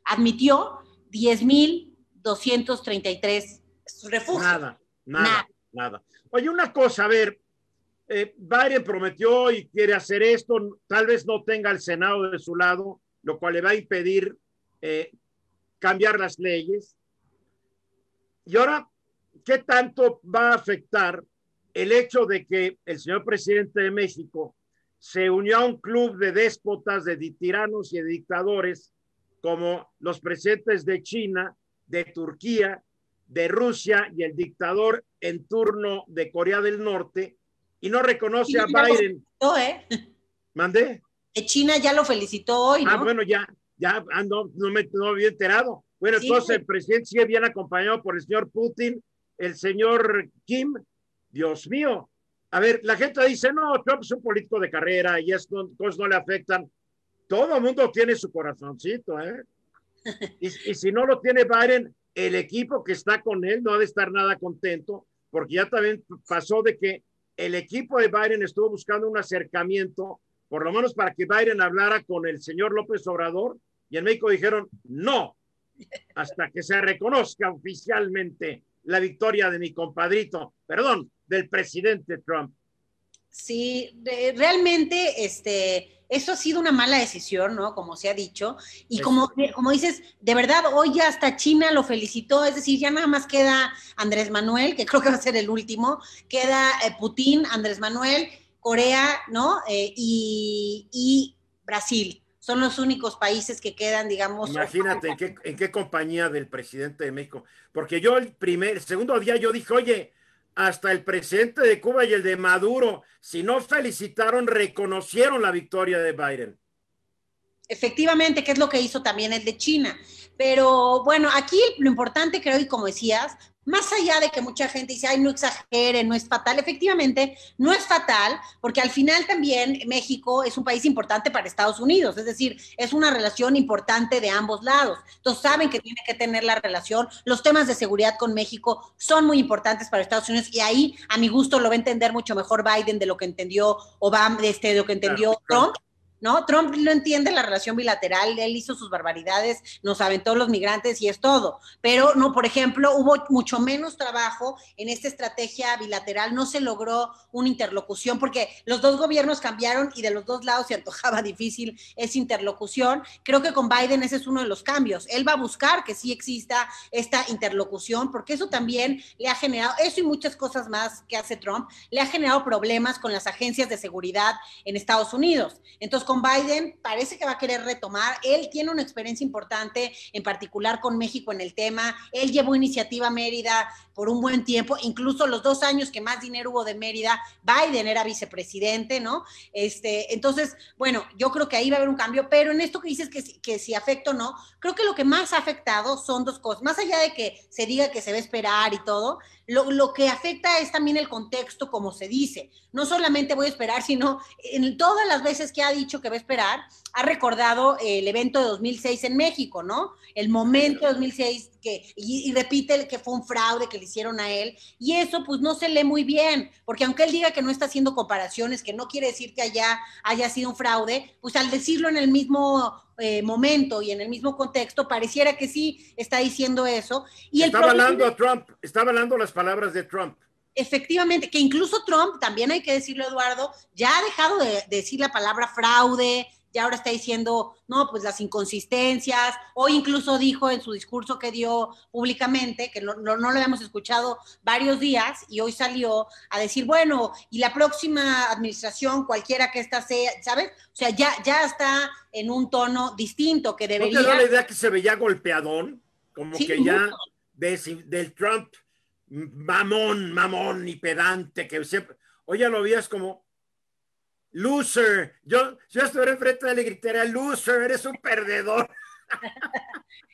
admitió 10,233 refugios. Nada. Oye, una cosa, a ver, Biden prometió y quiere hacer esto, tal vez no tenga el Senado de su lado, lo cual le va a impedir cambiar las leyes. Y ahora, ¿qué tanto va a afectar el hecho de que el señor presidente de México se unió a un club de déspotas, de tiranos y de dictadores, como los presidentes de China, de Turquía, de Rusia y el dictador en turno de Corea del Norte, y no reconoce a Biden? ¿Mandé? China ya lo felicitó hoy, ¿no? Bueno, no había enterado. Bueno, sí. Entonces el presidente sigue bien acompañado por el señor Putin, el señor Kim. Dios mío. A ver, la gente dice, no, Trump es un político de carrera y estas cosas no le afectan. Todo el mundo tiene su corazoncito, ¿eh? Y si no lo tiene Biden, el equipo que está con él no ha de estar nada contento, porque ya también pasó de que el equipo de Biden estuvo buscando un acercamiento, por lo menos para que Biden hablara con el señor López Obrador, y en México dijeron, no, hasta que se reconozca oficialmente la victoria de mi compadrito, perdón, del presidente Trump. Sí, realmente eso ha sido una mala decisión, ¿no? Como se ha dicho. Y como dices, de verdad, hoy ya hasta China lo felicitó, es decir, ya nada más queda Andrés Manuel, que creo que va a ser el último, queda Putin, Andrés Manuel, Corea, ¿no? Y Brasil. Son los únicos países que quedan, digamos. Imagínate en qué compañía del presidente de México. Porque yo el segundo día yo dije, oye, hasta el presidente de Cuba y el de Maduro, si no felicitaron, reconocieron la victoria de Biden. Efectivamente, que es lo que hizo también el de China. Pero bueno, aquí lo importante creo, y como decías, más allá de que mucha gente dice, ay, no exageren, no es fatal, efectivamente no es fatal, porque al final también México es un país importante para Estados Unidos, es decir, es una relación importante de ambos lados. Entonces saben que tiene que tener la relación, los temas de seguridad con México son muy importantes para Estados Unidos, y ahí a mi gusto lo va a entender mucho mejor Biden de lo que entendió Obama, de lo que entendió Trump. ¿No? Trump no entiende la relación bilateral, él hizo sus barbaridades, nos aventó los migrantes y es todo. Pero, no, por ejemplo, hubo mucho menos trabajo en esta estrategia bilateral, no se logró una interlocución porque los dos gobiernos cambiaron y de los dos lados se antojaba difícil esa interlocución. Creo que con Biden ese es uno de los cambios. Él va a buscar que sí exista esta interlocución, porque eso también le ha generado, eso y muchas cosas más que hace Trump, le ha generado problemas con las agencias de seguridad en Estados Unidos. Entonces, con Biden parece que va a querer retomar. Él tiene una experiencia importante, en particular con México en el tema. Él llevó Iniciativa Mérida por un buen tiempo, incluso los 2 años que más dinero hubo de Mérida, Biden era vicepresidente, ¿no? Entonces, bueno, yo creo que ahí va a haber un cambio, pero en esto que dices que si afecta o no, creo que lo que más ha afectado son 2 cosas. Más allá de que se diga que se va a esperar y todo, lo que afecta es también el contexto, como se dice. No solamente voy a esperar, sino en todas las veces que ha dicho que va a esperar, ha recordado el evento de 2006 en México, ¿no? El momento de 2006 y repite que fue un fraude que le hicieron a él, y eso pues no se lee muy bien, porque aunque él diga que no está haciendo comparaciones, que no quiere decir que allá haya sido un fraude, pues al decirlo en el mismo momento y en el mismo contexto, pareciera que sí está diciendo eso. Y está avalando a Trump, está avalando las palabras de Trump. Efectivamente, que incluso Trump, también hay que decirlo, Eduardo, ya ha dejado de decir la palabra fraude, ya ahora está diciendo, no, pues las inconsistencias, o incluso dijo en su discurso que dio públicamente, que no lo habíamos escuchado varios días, y hoy salió a decir, bueno, y la próxima administración, cualquiera que esta sea, ¿sabes? O sea, ya está en un tono distinto que debería... ¿No te da la idea que se veía golpeadón? Como sí, que ya del Trump mamón y pedante, que siempre, oye, lo veías como loser. Yo estuviera enfrente de él y gritaría, loser, eres un perdedor.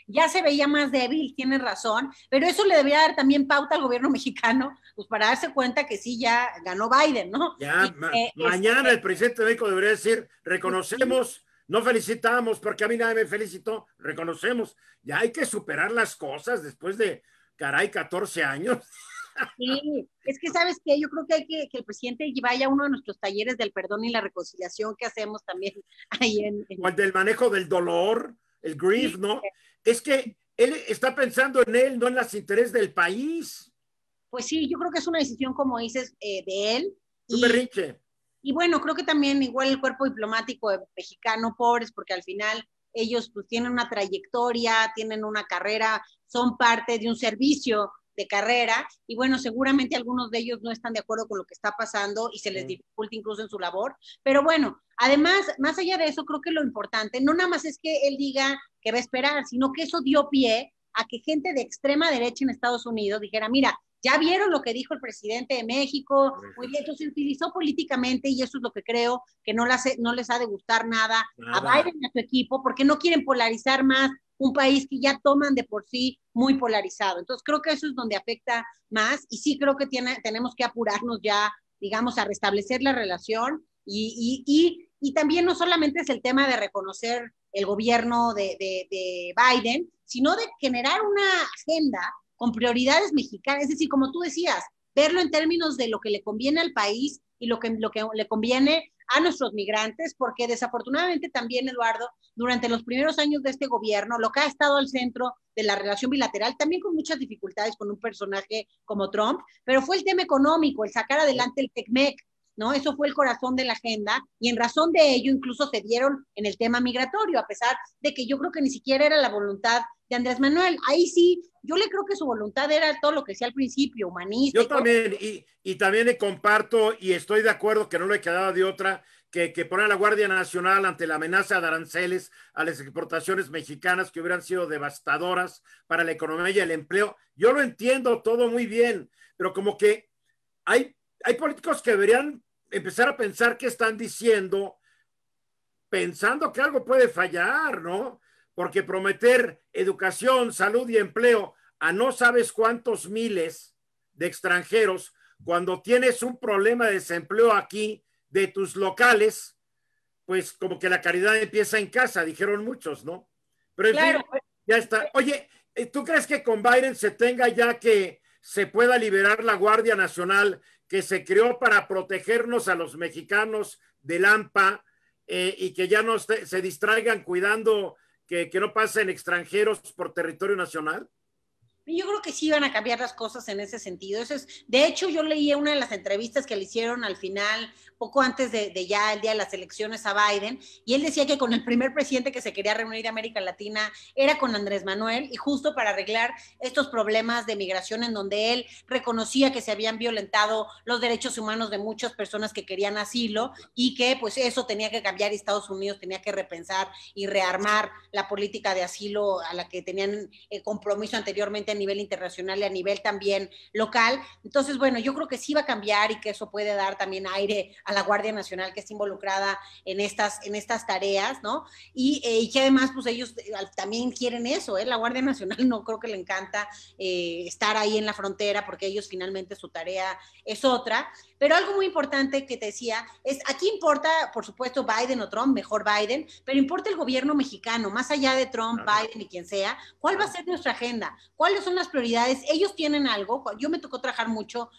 Ya se veía más débil, tienes razón, pero eso le debería dar también pauta al gobierno mexicano, pues para darse cuenta que sí, ya ganó Biden, ¿no? Ya, mañana el presidente de México debería decir, reconocemos, no felicitamos, porque a mí nadie me felicitó, reconocemos, ya hay que superar las cosas después de, caray, 14 años. Sí, es que sabes que yo creo que hay que el presidente vaya a uno de nuestros talleres del perdón y la reconciliación que hacemos también ahí O el del manejo del dolor, el grief, sí. ¿no? Es que él está pensando en él, no en los intereses del país. Pues sí, yo creo que es una decisión, como dices, de él. Un berrinche. Y bueno, creo que también igual el cuerpo diplomático mexicano, pobres, porque al final ellos pues tienen una trayectoria, tienen una carrera, son parte de un servicio de carrera, y bueno, seguramente algunos de ellos no están de acuerdo con lo que está pasando y se les dificulta incluso en su labor, pero bueno, además, más allá de eso, creo que lo importante, no nada más es que él diga que va a esperar, sino que eso dio pie a que gente de extrema derecha en Estados Unidos dijera, mira, ya vieron lo que dijo el presidente de México, muy bien, entonces se utilizó políticamente, y eso es lo que creo que no les ha de gustar nada a Biden y a su equipo, porque no quieren polarizar más un país que ya toman de por sí muy polarizado. Entonces creo que eso es donde afecta más, y sí creo que tenemos que apurarnos ya, digamos, a restablecer la relación, y también no solamente es el tema de reconocer el gobierno de Biden, sino de generar una agenda con prioridades mexicanas, es decir, como tú decías, verlo en términos de lo que le conviene al país y lo que le conviene a nuestros migrantes, porque desafortunadamente también, Eduardo, durante los primeros años de este gobierno, lo que ha estado al centro de la relación bilateral, también con muchas dificultades con un personaje como Trump, pero fue el tema económico, el sacar adelante el TECMEC, ¿no? Eso fue el corazón de la agenda, y en razón de ello incluso se dieron en el tema migratorio, a pesar de que yo creo que ni siquiera era la voluntad de Andrés Manuel. Ahí sí, yo le creo que su voluntad era todo lo que decía al principio, humanista. Yo también, y también le comparto y estoy de acuerdo que no le quedaba de otra que poner a la Guardia Nacional ante la amenaza de aranceles a las exportaciones mexicanas que hubieran sido devastadoras para la economía y el empleo. Yo lo entiendo todo muy bien, pero como que hay políticos que deberían empezar a pensar qué están diciendo, pensando que algo puede fallar, ¿no? Porque prometer educación, salud y empleo a no sabes cuántos miles de extranjeros, cuando tienes un problema de desempleo aquí de tus locales, pues como que la caridad empieza en casa, dijeron muchos, ¿no? Pero en claro, fin, ya está. Oye, ¿tú crees que con Biden se tenga ya que se pueda liberar la Guardia Nacional que se creó para protegernos a los mexicanos del AMPA, y que ya no se distraigan cuidando que no pasen extranjeros por territorio nacional? Yo creo que sí van a cambiar las cosas en ese sentido. De hecho, yo leí una de las entrevistas que le hicieron al final, poco antes de ya el día de las elecciones a Biden, y él decía que con el primer presidente que se quería reunir de América Latina era con Andrés Manuel, y justo para arreglar estos problemas de migración en donde él reconocía que se habían violentado los derechos humanos de muchas personas que querían asilo, y que pues eso tenía que cambiar y Estados Unidos tenía que repensar y rearmar la política de asilo a la que tenían compromiso anteriormente a nivel internacional y a nivel también local. Entonces, bueno, yo creo que sí va a cambiar y que eso puede dar también aire a la Guardia Nacional, que está involucrada en estas tareas, ¿no? Y que además, pues ellos también quieren eso, ¿eh? La Guardia Nacional no creo que le encanta estar ahí en la frontera, porque ellos finalmente su tarea es otra. Pero algo muy importante que te decía es, aquí importa, por supuesto, Biden o Trump, mejor Biden, pero importa el gobierno mexicano, más allá de Trump, Biden y quien sea, ¿cuál va a ser nuestra agenda? ¿Cuáles son las prioridades? Ellos tienen algo, yo me tocó trabajar mucho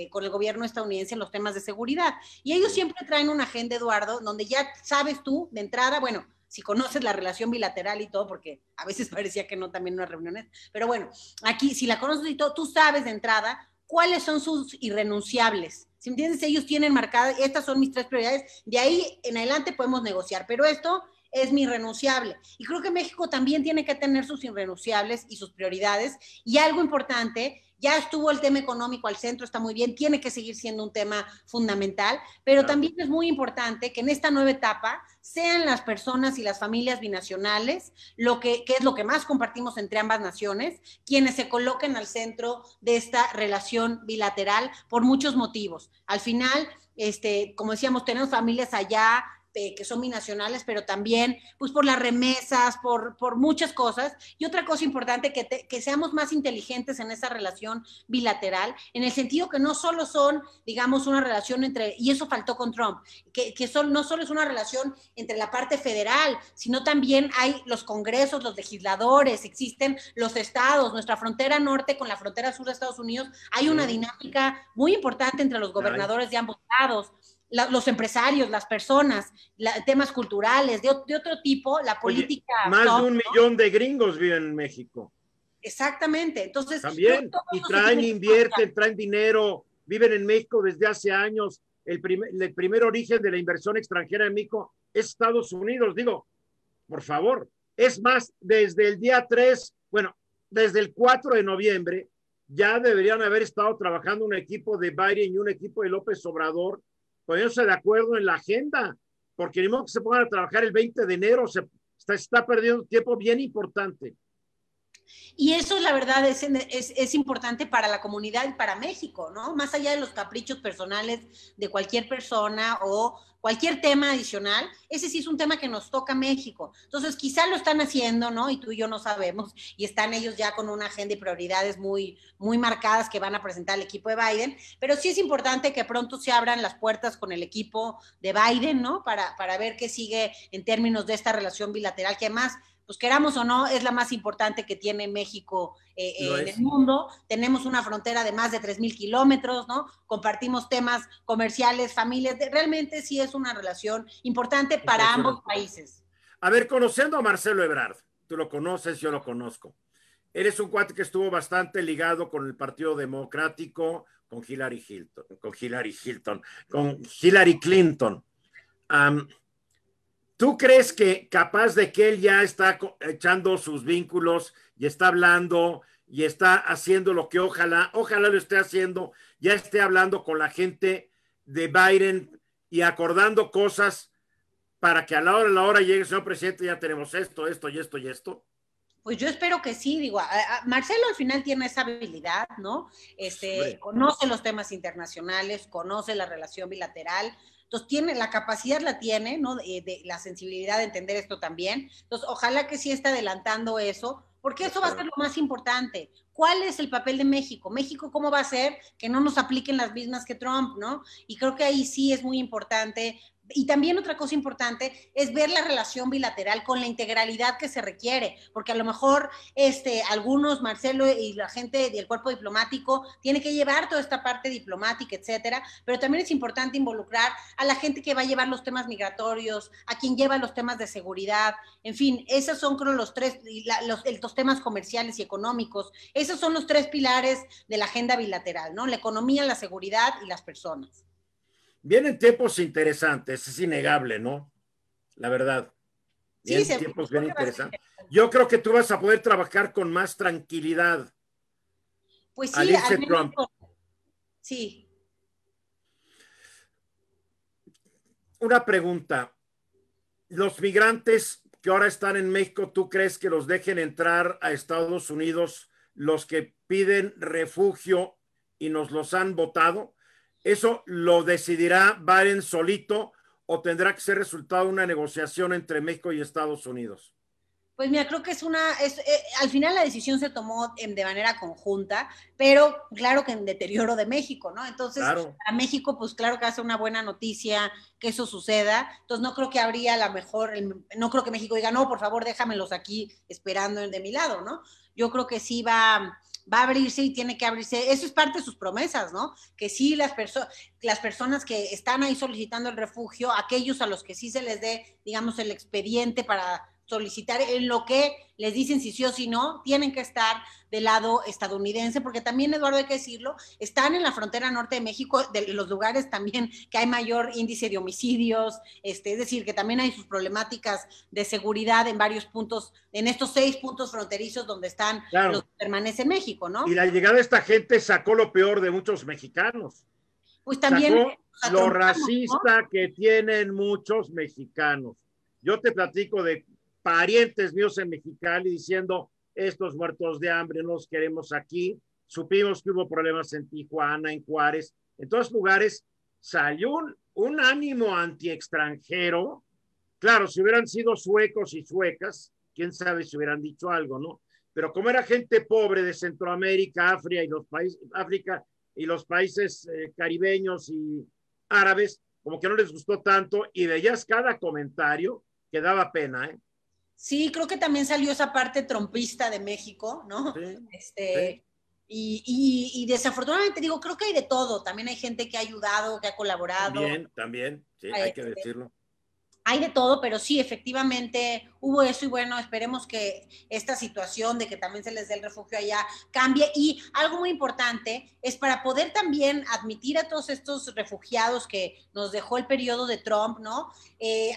con el gobierno estadounidense en los temas de seguridad, y ellos siempre traen una agenda, Eduardo, donde ya sabes tú de entrada, bueno, si conoces la relación bilateral y todo, porque a veces parecía que no también en las reuniones, pero bueno, aquí si la conoces y todo, tú sabes de entrada cuáles son sus irrenunciables. ¿Sí me entiendes? Ellos tienen marcadas, estas son mis 3 prioridades, de ahí en adelante podemos negociar, pero esto es mi irrenunciable. Y creo que México también tiene que tener sus irrenunciables y sus prioridades. Y algo importante, ya estuvo el tema económico al centro, está muy bien, tiene que seguir siendo un tema fundamental, pero también es muy importante que en esta nueva etapa sean las personas y las familias binacionales, que es lo que más compartimos entre ambas naciones, quienes se coloquen al centro de esta relación bilateral por muchos motivos. Al final, como decíamos, tenemos familias allá, que son binacionales, pero también pues por las remesas, por muchas cosas. Y otra cosa importante, que seamos más inteligentes en esa relación bilateral, en el sentido que no solo son, digamos, una relación entre, y eso faltó con Trump, no solo es una relación entre la parte federal, sino también hay los congresos, los legisladores, existen los estados, nuestra frontera norte con la frontera sur de Estados Unidos, hay una dinámica muy importante entre los gobernadores de ambos lados, los empresarios, las personas, temas culturales, de otro tipo, la política. Oye, más de 1 millón de gringos viven en México. Exactamente. Entonces, también, y invierten, traen dinero, viven en México desde hace años. El primer origen de la inversión extranjera en México es Estados Unidos. Digo, por favor, es más, desde el día 3, bueno, desde el 4 de noviembre, ya deberían haber estado trabajando un equipo de Biden y un equipo de López Obrador, poniéndose de acuerdo en la agenda, porque ni modo que se pongan a trabajar el 20 de enero, se está perdiendo un tiempo bien importante. Y eso, la verdad, es importante para la comunidad y para México, ¿no? Más allá de los caprichos personales de cualquier persona o cualquier tema adicional, ese sí es un tema que nos toca a México. Entonces, quizá lo están haciendo, ¿no? Y tú y yo no sabemos, y están ellos ya con una agenda y prioridades muy, muy marcadas que van a presentar al equipo de Biden, pero sí es importante que pronto se abran las puertas con el equipo de Biden, ¿no? Para ver qué sigue en términos de esta relación bilateral, que además, pues queramos o no, es la más importante que tiene México en el mundo. Tenemos una frontera de más de 3,000 kilómetros, ¿no? Compartimos temas comerciales, familias, realmente sí es una relación importante para ambos países. A ver, conociendo a Marcelo Ebrard, tú lo conoces, yo lo conozco. Eres un cuate que estuvo bastante ligado con el Partido Democrático, con Hillary Clinton. ¿Tú crees que capaz de que él ya está echando sus vínculos y está hablando y está haciendo lo que ojalá lo esté haciendo, ya esté hablando con la gente de Biden y acordando cosas para que a la hora llegue el señor presidente, ya tenemos esto y esto? Pues yo espero que sí, digo, Marcelo al final tiene esa habilidad, ¿no? Conoce los temas internacionales, conoce la relación bilateral, entonces la tiene, ¿no? De la sensibilidad de entender esto también. Entonces, ojalá que sí esté adelantando eso, porque eso va a ser lo más importante. ¿Cuál es el papel de México? México, ¿cómo va a ser que no nos apliquen las mismas que Trump, ¿no? Y creo que ahí sí es muy importante y también otra cosa importante es ver la relación bilateral con la integralidad que se requiere, porque a lo mejor algunos, Marcelo y la gente del cuerpo diplomático, tiene que llevar toda esta parte diplomática, etcétera, pero también es importante involucrar a la gente que va a llevar los temas migratorios, a quien lleva los temas de seguridad, en fin, esos son creo los tres, los temas comerciales y económicos, esos son los tres pilares de la agenda bilateral, ¿no? La economía, la seguridad y las personas. Vienen tiempos interesantes, es innegable, ¿no? La verdad. Vienen Sí, tiempos bien interesantes. Yo creo que tú vas a poder trabajar con más tranquilidad. Pues sí, al irse Trump. Sí. Una pregunta. Los migrantes que ahora están en México, ¿tú crees que los dejen entrar a Estados Unidos los que piden refugio y nos los han votado? ¿Eso lo decidirá Biden solito o tendrá que ser resultado de una negociación entre México y Estados Unidos? Pues mira, creo que al final la decisión se tomó de manera conjunta, pero claro que en deterioro de México, ¿no? Entonces, claro. A México, pues claro que hace una buena noticia que eso suceda. Entonces, no creo que habría no creo que México diga, no, por favor, déjamelos aquí esperando de mi lado, ¿no? Yo creo que sí va a abrirse y tiene que abrirse. Eso es parte de sus promesas, ¿no? Que sí las personas que están ahí solicitando el refugio, aquellos a los que sí se les dé, digamos, el expediente para solicitar en lo que les dicen si sí o si no, tienen que estar del lado estadounidense, porque también, Eduardo, hay que decirlo, están en la frontera norte de México, de los lugares también que hay mayor índice de homicidios, es decir, que también hay sus problemáticas de seguridad en varios puntos, en estos 6 puntos fronterizos donde están claro. los que permanece México, ¿no? Y la llegada de esta gente sacó lo peor de muchos mexicanos. Pues también sacó lo racista, ¿no?, que tienen muchos mexicanos. Yo te platico de parientes míos en Mexicali diciendo, estos muertos de hambre no los queremos aquí. Supimos que hubo problemas en Tijuana, en Juárez, en todos lugares. Salió un ánimo anti-extranjero. Claro, si hubieran sido suecos y suecas, quién sabe si hubieran dicho algo, ¿no? Pero como era gente pobre de Centroamérica, África y los países caribeños y árabes, como que no les gustó tanto, y veías cada comentario que daba pena, ¿eh? Sí, creo que también salió esa parte trompista de México, ¿no? Sí. Y desafortunadamente digo, creo que hay de todo. También hay gente que ha ayudado, que ha colaborado. También, sí, hay que decirlo. Hay de todo, pero sí, efectivamente hubo eso y bueno, esperemos que esta situación de que también se les dé el refugio allá cambie. Y algo muy importante es para poder también admitir a todos estos refugiados que nos dejó el periodo de Trump, ¿no?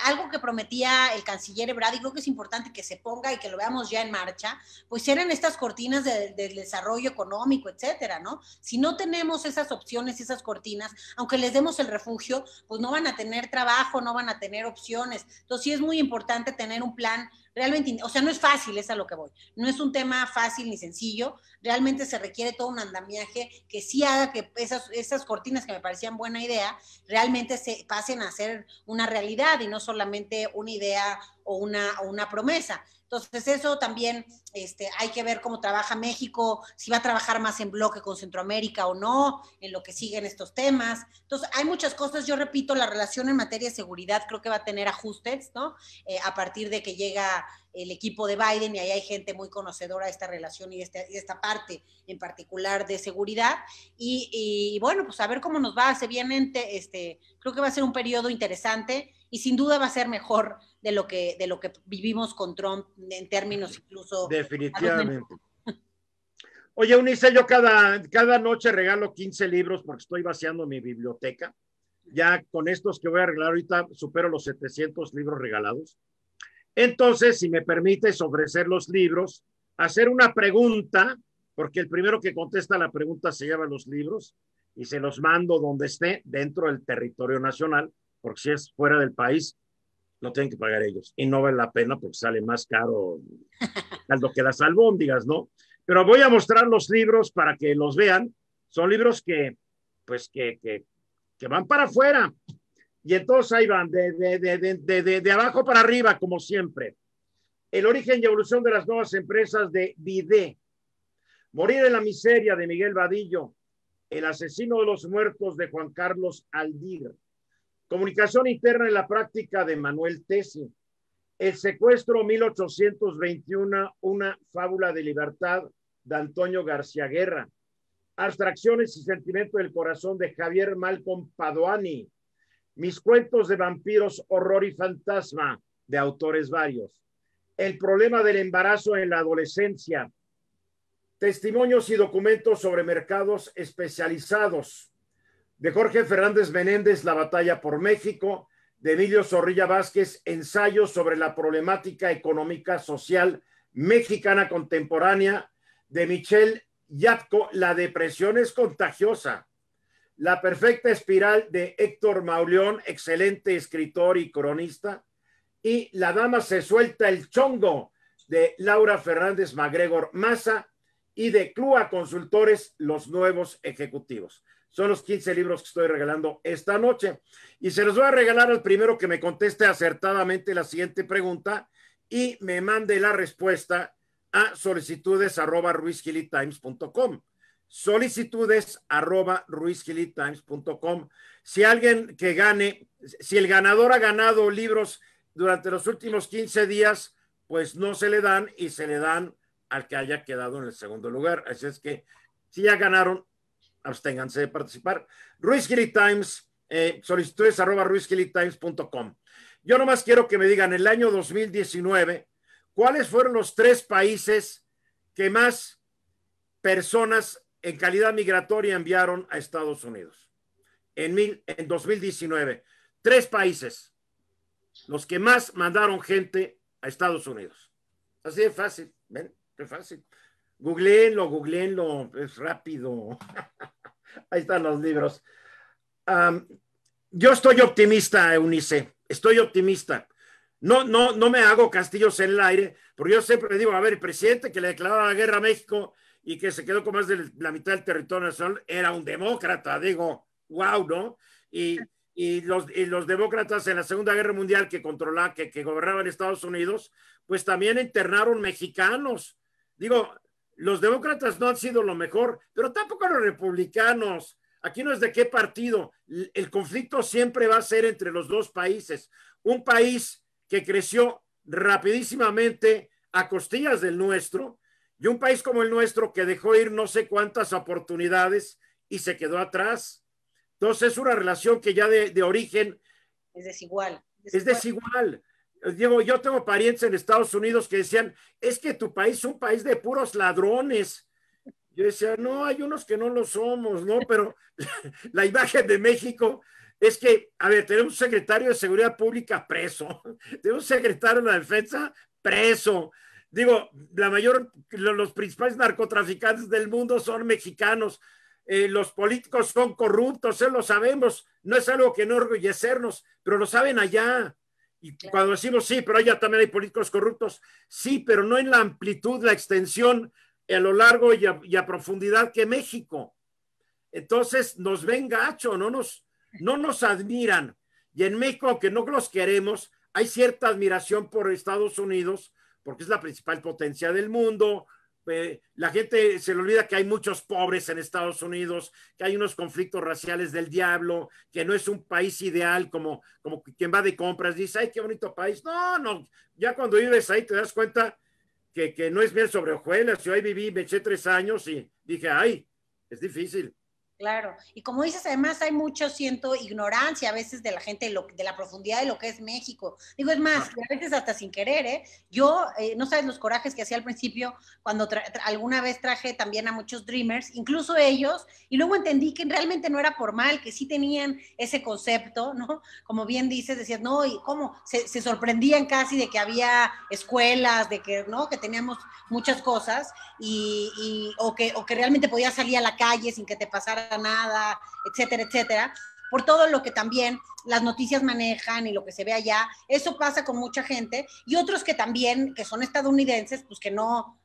Algo que prometía el canciller Ebrard, y creo que es importante que se ponga y que lo veamos ya en marcha, pues eran estas cortinas del desarrollo económico, etcétera, ¿no? Si no tenemos esas opciones, esas cortinas, aunque les demos el refugio, pues no van a tener trabajo, no van a tener opciones. Entonces sí es muy importante tener un plan realmente, o sea, no es fácil, es a lo que voy, no es un tema fácil ni sencillo, realmente se requiere todo un andamiaje que sí haga que esas cortinas que me parecían buena idea, realmente se pasen a ser una realidad y no solamente una idea o una promesa. Entonces eso también hay que ver cómo trabaja México, si va a trabajar más en bloque con Centroamérica o no, en lo que siguen estos temas. Entonces hay muchas cosas, yo repito, la relación en materia de seguridad creo que va a tener ajustes, ¿no? A partir de que llega el equipo de Biden y ahí hay gente muy conocedora de esta relación y esta parte en particular de seguridad y bueno, pues a ver cómo nos va, se vienen, creo que va a ser un periodo interesante y sin duda va a ser mejor de lo que vivimos con Trump en términos incluso... Definitivamente. Oye, Eunice, yo cada noche regalo 15 libros porque estoy vaciando mi biblioteca. Ya con estos que voy a regalar ahorita supero los 700 libros regalados. Entonces, si me permites ofrecer los libros, hacer una pregunta, porque el primero que contesta la pregunta se lleva los libros y se los mando donde esté, dentro del territorio nacional, porque si es fuera del país, lo tienen que pagar ellos. Y no vale la pena porque sale más caro caldo que las albóndigas, ¿no? Pero voy a mostrar los libros para que los vean. Son libros que van para afuera. Y entonces ahí van, de abajo para arriba, como siempre. El origen y evolución de las nuevas empresas de Vide. Morir en la miseria de Miguel Vadillo. El asesino de los muertos de Juan Carlos Aldir. Comunicación interna en la práctica de Manuel Tesi. El secuestro 1821, una fábula de libertad de Antonio García Guerra. Abstracciones y sentimiento del corazón de Javier Malcolm Padoani. Mis cuentos de vampiros, horror y fantasma de autores varios. El problema del embarazo en la adolescencia. Testimonios y documentos sobre mercados especializados de Jorge Fernández Menéndez, La batalla por México, de Emilio Zorrilla Vázquez, Ensayos sobre la problemática económica social mexicana contemporánea, de Michelle Yatko, La depresión es contagiosa, La perfecta espiral, de Héctor Mauleón, excelente escritor y cronista, y La dama se suelta el chongo, de Laura Fernández MacGregor Maza, y de Clua Consultores, Los nuevos ejecutivos. Son los 15 libros que estoy regalando esta noche. Y se los voy a regalar al primero que me conteste acertadamente la siguiente pregunta y me mande la respuesta a solicitudes@ruizgilitimes.com. Solicitudes@ruizgilitimes.com. Si alguien que gane, si el ganador ha ganado libros durante los últimos 15 días, pues no se le dan y se le dan al que haya quedado en el segundo lugar. Así es que si ya ganaron, absténganse de participar. Ruiz Gili Times, solicitudes@ruizgilitimes.com. Yo nomás quiero que me digan, el año 2019, ¿cuáles fueron los 3 países que más personas en calidad migratoria enviaron a Estados Unidos? En 2019, 3 países, los que más mandaron gente a Estados Unidos. Así de fácil, ¿ven? Qué fácil. Googleenlo, es rápido. Ahí están los libros. Yo estoy optimista, Eunice, estoy optimista. No me hago castillos en el aire, porque yo siempre digo, a ver, el presidente que le declaró la guerra a México y que se quedó con más de la mitad del territorio nacional era un demócrata, digo, wow, ¿no? Y los demócratas en la Segunda Guerra Mundial que gobernaban Estados Unidos, pues también internaron mexicanos. Digo, los demócratas no han sido lo mejor, pero tampoco los republicanos. Aquí no es de qué partido. El conflicto siempre va a ser entre los dos países. Un país que creció rapidísimamente a costillas del nuestro y un país como el nuestro que dejó ir no sé cuántas oportunidades y se quedó atrás. Entonces es una relación que ya de origen es desigual. Es desigual. Diego, yo tengo parientes en Estados Unidos que decían, es que tu país es un país de puros ladrones. Yo decía, no, hay unos que no lo somos, ¿no? Pero la imagen de México es que, a ver, tenemos un secretario de Seguridad Pública preso, tenemos un secretario de la Defensa preso. Digo, los principales narcotraficantes del mundo son mexicanos. Los políticos son corruptos, lo sabemos, no es algo que no orgullecernos, pero lo saben allá. Y cuando decimos sí, pero allá también hay políticos corruptos, sí, pero no en la amplitud, la extensión a lo largo y a profundidad que México. Entonces nos ven gacho, no nos admiran. Y en México, que no los queremos, hay cierta admiración por Estados Unidos, porque es la principal potencia del mundo. La gente se le olvida que hay muchos pobres en Estados Unidos, que hay unos conflictos raciales del diablo, que no es un país ideal como quien va de compras, dice, ay, qué bonito país. No, ya cuando vives ahí te das cuenta que no es bien sobre hojuelas. Yo ahí viví, me eché 3 años y dije, ay, es difícil. Claro, y como dices, además hay mucho, siento, ignorancia a veces de la gente, de la profundidad de lo que es México. Digo, es más, a veces hasta sin querer, ¿eh? Yo, no sabes los corajes que hacía al principio cuando alguna vez traje también a muchos Dreamers, incluso ellos, y luego entendí que realmente no era por mal, que sí tenían ese concepto, ¿no? Como bien dices, decías, no, y cómo, se sorprendían casi de que había escuelas, de que, ¿no? Que teníamos muchas cosas, o que realmente podías salir a la calle sin que te pasara nada, etcétera, etcétera, por todo lo que también las noticias manejan y lo que se ve allá. Eso pasa con mucha gente, y otros que también, que son estadounidenses, pues que no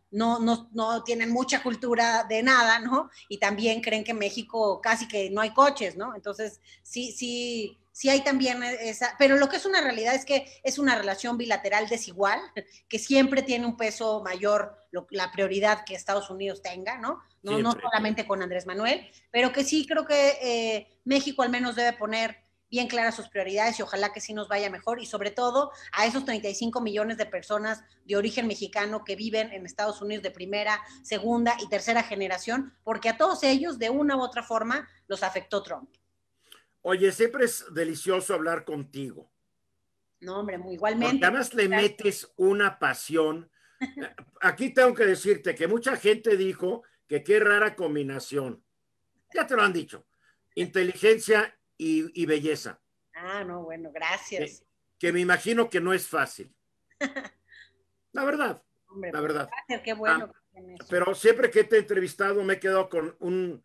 tienen mucha cultura de nada, ¿no? Y también creen que en México casi que no hay coches, ¿no? Entonces, sí hay también esa, pero lo que es una realidad es que es una relación bilateral desigual, que siempre tiene un peso mayor, la prioridad que Estados Unidos tenga, ¿no? No solamente con Andrés Manuel, pero que sí creo que México al menos debe poner bien claras sus prioridades y ojalá que sí nos vaya mejor y sobre todo a esos 35 millones de personas de origen mexicano que viven en Estados Unidos de primera, segunda y tercera generación, porque a todos ellos de una u otra forma los afectó Trump. Oye, siempre es delicioso hablar contigo. No, hombre, muy Porque igualmente. además le metes una pasión. Aquí tengo que decirte que mucha gente dijo que qué rara combinación. Ya te lo han dicho. Inteligencia y belleza. Ah, no, bueno, Que, gracias. que me imagino que no es fácil. La verdad, Hombre, la pues verdad. gracias, qué bueno que tienen eso. Pero siempre que te he entrevistado me he quedado con un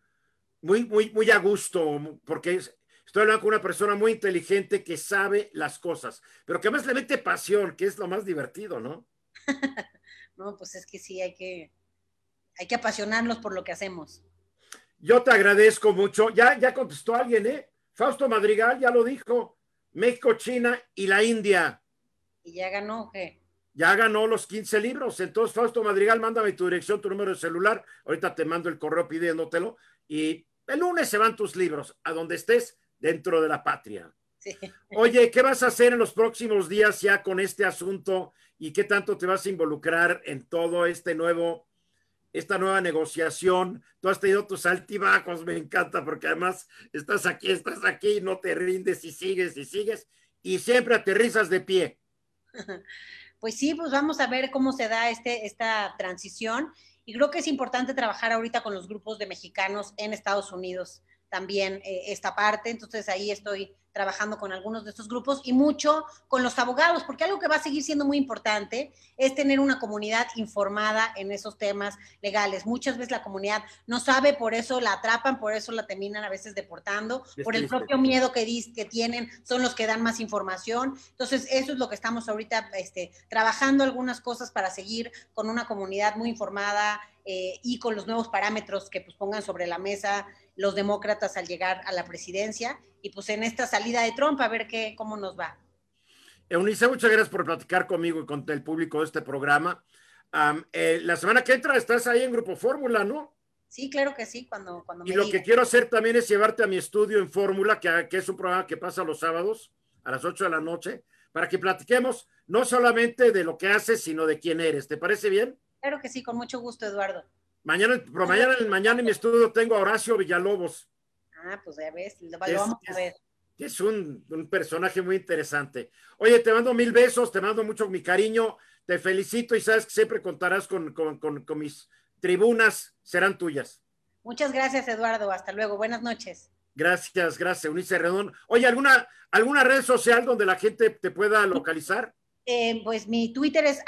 muy a gusto, porque estoy hablando con una persona muy inteligente que sabe las cosas, pero que además le mete pasión, que es lo más divertido, ¿no? No, pues es que sí, hay que apasionarnos por lo que hacemos. Yo te agradezco mucho. Ya contestó alguien, ¿eh? Fausto Madrigal ya lo dijo. México, China y la India. Y ya ganó, ¿qué? Ya ganó los 15 libros. Entonces, Fausto Madrigal, mándame tu dirección, tu número de celular. Ahorita te mando el correo pidiéndotelo. Y el lunes se van tus libros, a donde estés, dentro de la patria. Sí. Oye, ¿qué vas a hacer en los próximos días ya con este asunto? ¿Y qué tanto te vas a involucrar en todo esta nueva negociación? Tú has tenido tus altibajos, me encanta, porque además estás aquí, no te rindes y sigues, y siempre aterrizas de pie. Pues sí, pues vamos a ver cómo se da esta transición y creo que es importante trabajar ahorita con los grupos de mexicanos en Estados Unidos también esta parte, entonces ahí estoy trabajando con algunos de estos grupos y mucho con los abogados, porque algo que va a seguir siendo muy importante es tener una comunidad informada en esos temas legales. Muchas veces la comunidad no sabe, por eso la atrapan, por eso la terminan a veces deportando, por el propio miedo que tienen, son los que dan más información. Entonces, eso es lo que estamos ahorita trabajando algunas cosas para seguir con una comunidad muy informada y con los nuevos parámetros que pues, pongan sobre la mesa los demócratas al llegar a la presidencia y pues en esta salida de Trump a ver cómo nos va. Eunice, muchas gracias por platicar conmigo y con el público de este programa. La semana que entra estás ahí en Grupo Fórmula, ¿no? Sí, claro que sí, cuando y me lo digan. que quiero hacer también es llevarte a mi estudio en Fórmula, que es un programa que pasa los sábados a las 8 de la noche, para que platiquemos no solamente de lo que haces, sino de quién eres. ¿Te parece bien? Claro que sí, con mucho gusto, Eduardo. Mañana en mi estudio tengo a Horacio Villalobos. Ah, pues ya ves, lo vamos a ver. Es un personaje muy interesante. Oye, te mando 1000 besos, te mando mucho mi cariño, te felicito y sabes que siempre contarás con mis tribunas, serán tuyas. Muchas gracias, Eduardo. Hasta luego. Buenas noches. Gracias, Eunice Rendón. Oye, ¿alguna red social donde la gente te pueda localizar? Pues mi Twitter es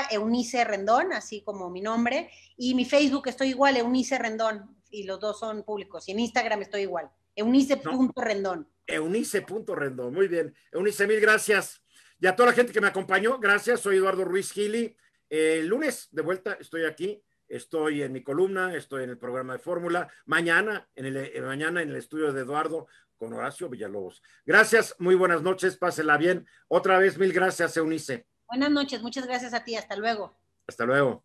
@Eunice Rendón, así como mi nombre, y mi Facebook estoy igual, Eunice Rendón, y los dos son públicos, y en Instagram estoy igual, Eunice.Rendón. No. Eunice.Rendón, muy bien. Eunice, mil gracias. Y a toda la gente que me acompañó, gracias. Soy Eduardo Ruiz Gili. El lunes, de vuelta, estoy aquí. Estoy en mi columna, estoy en el programa de Fórmula. Mañana en el estudio de Eduardo con Horacio Villalobos. Gracias, muy buenas noches, pásela bien. Otra vez, mil gracias, Eunice. Buenas noches, muchas gracias a ti, hasta luego. Hasta luego.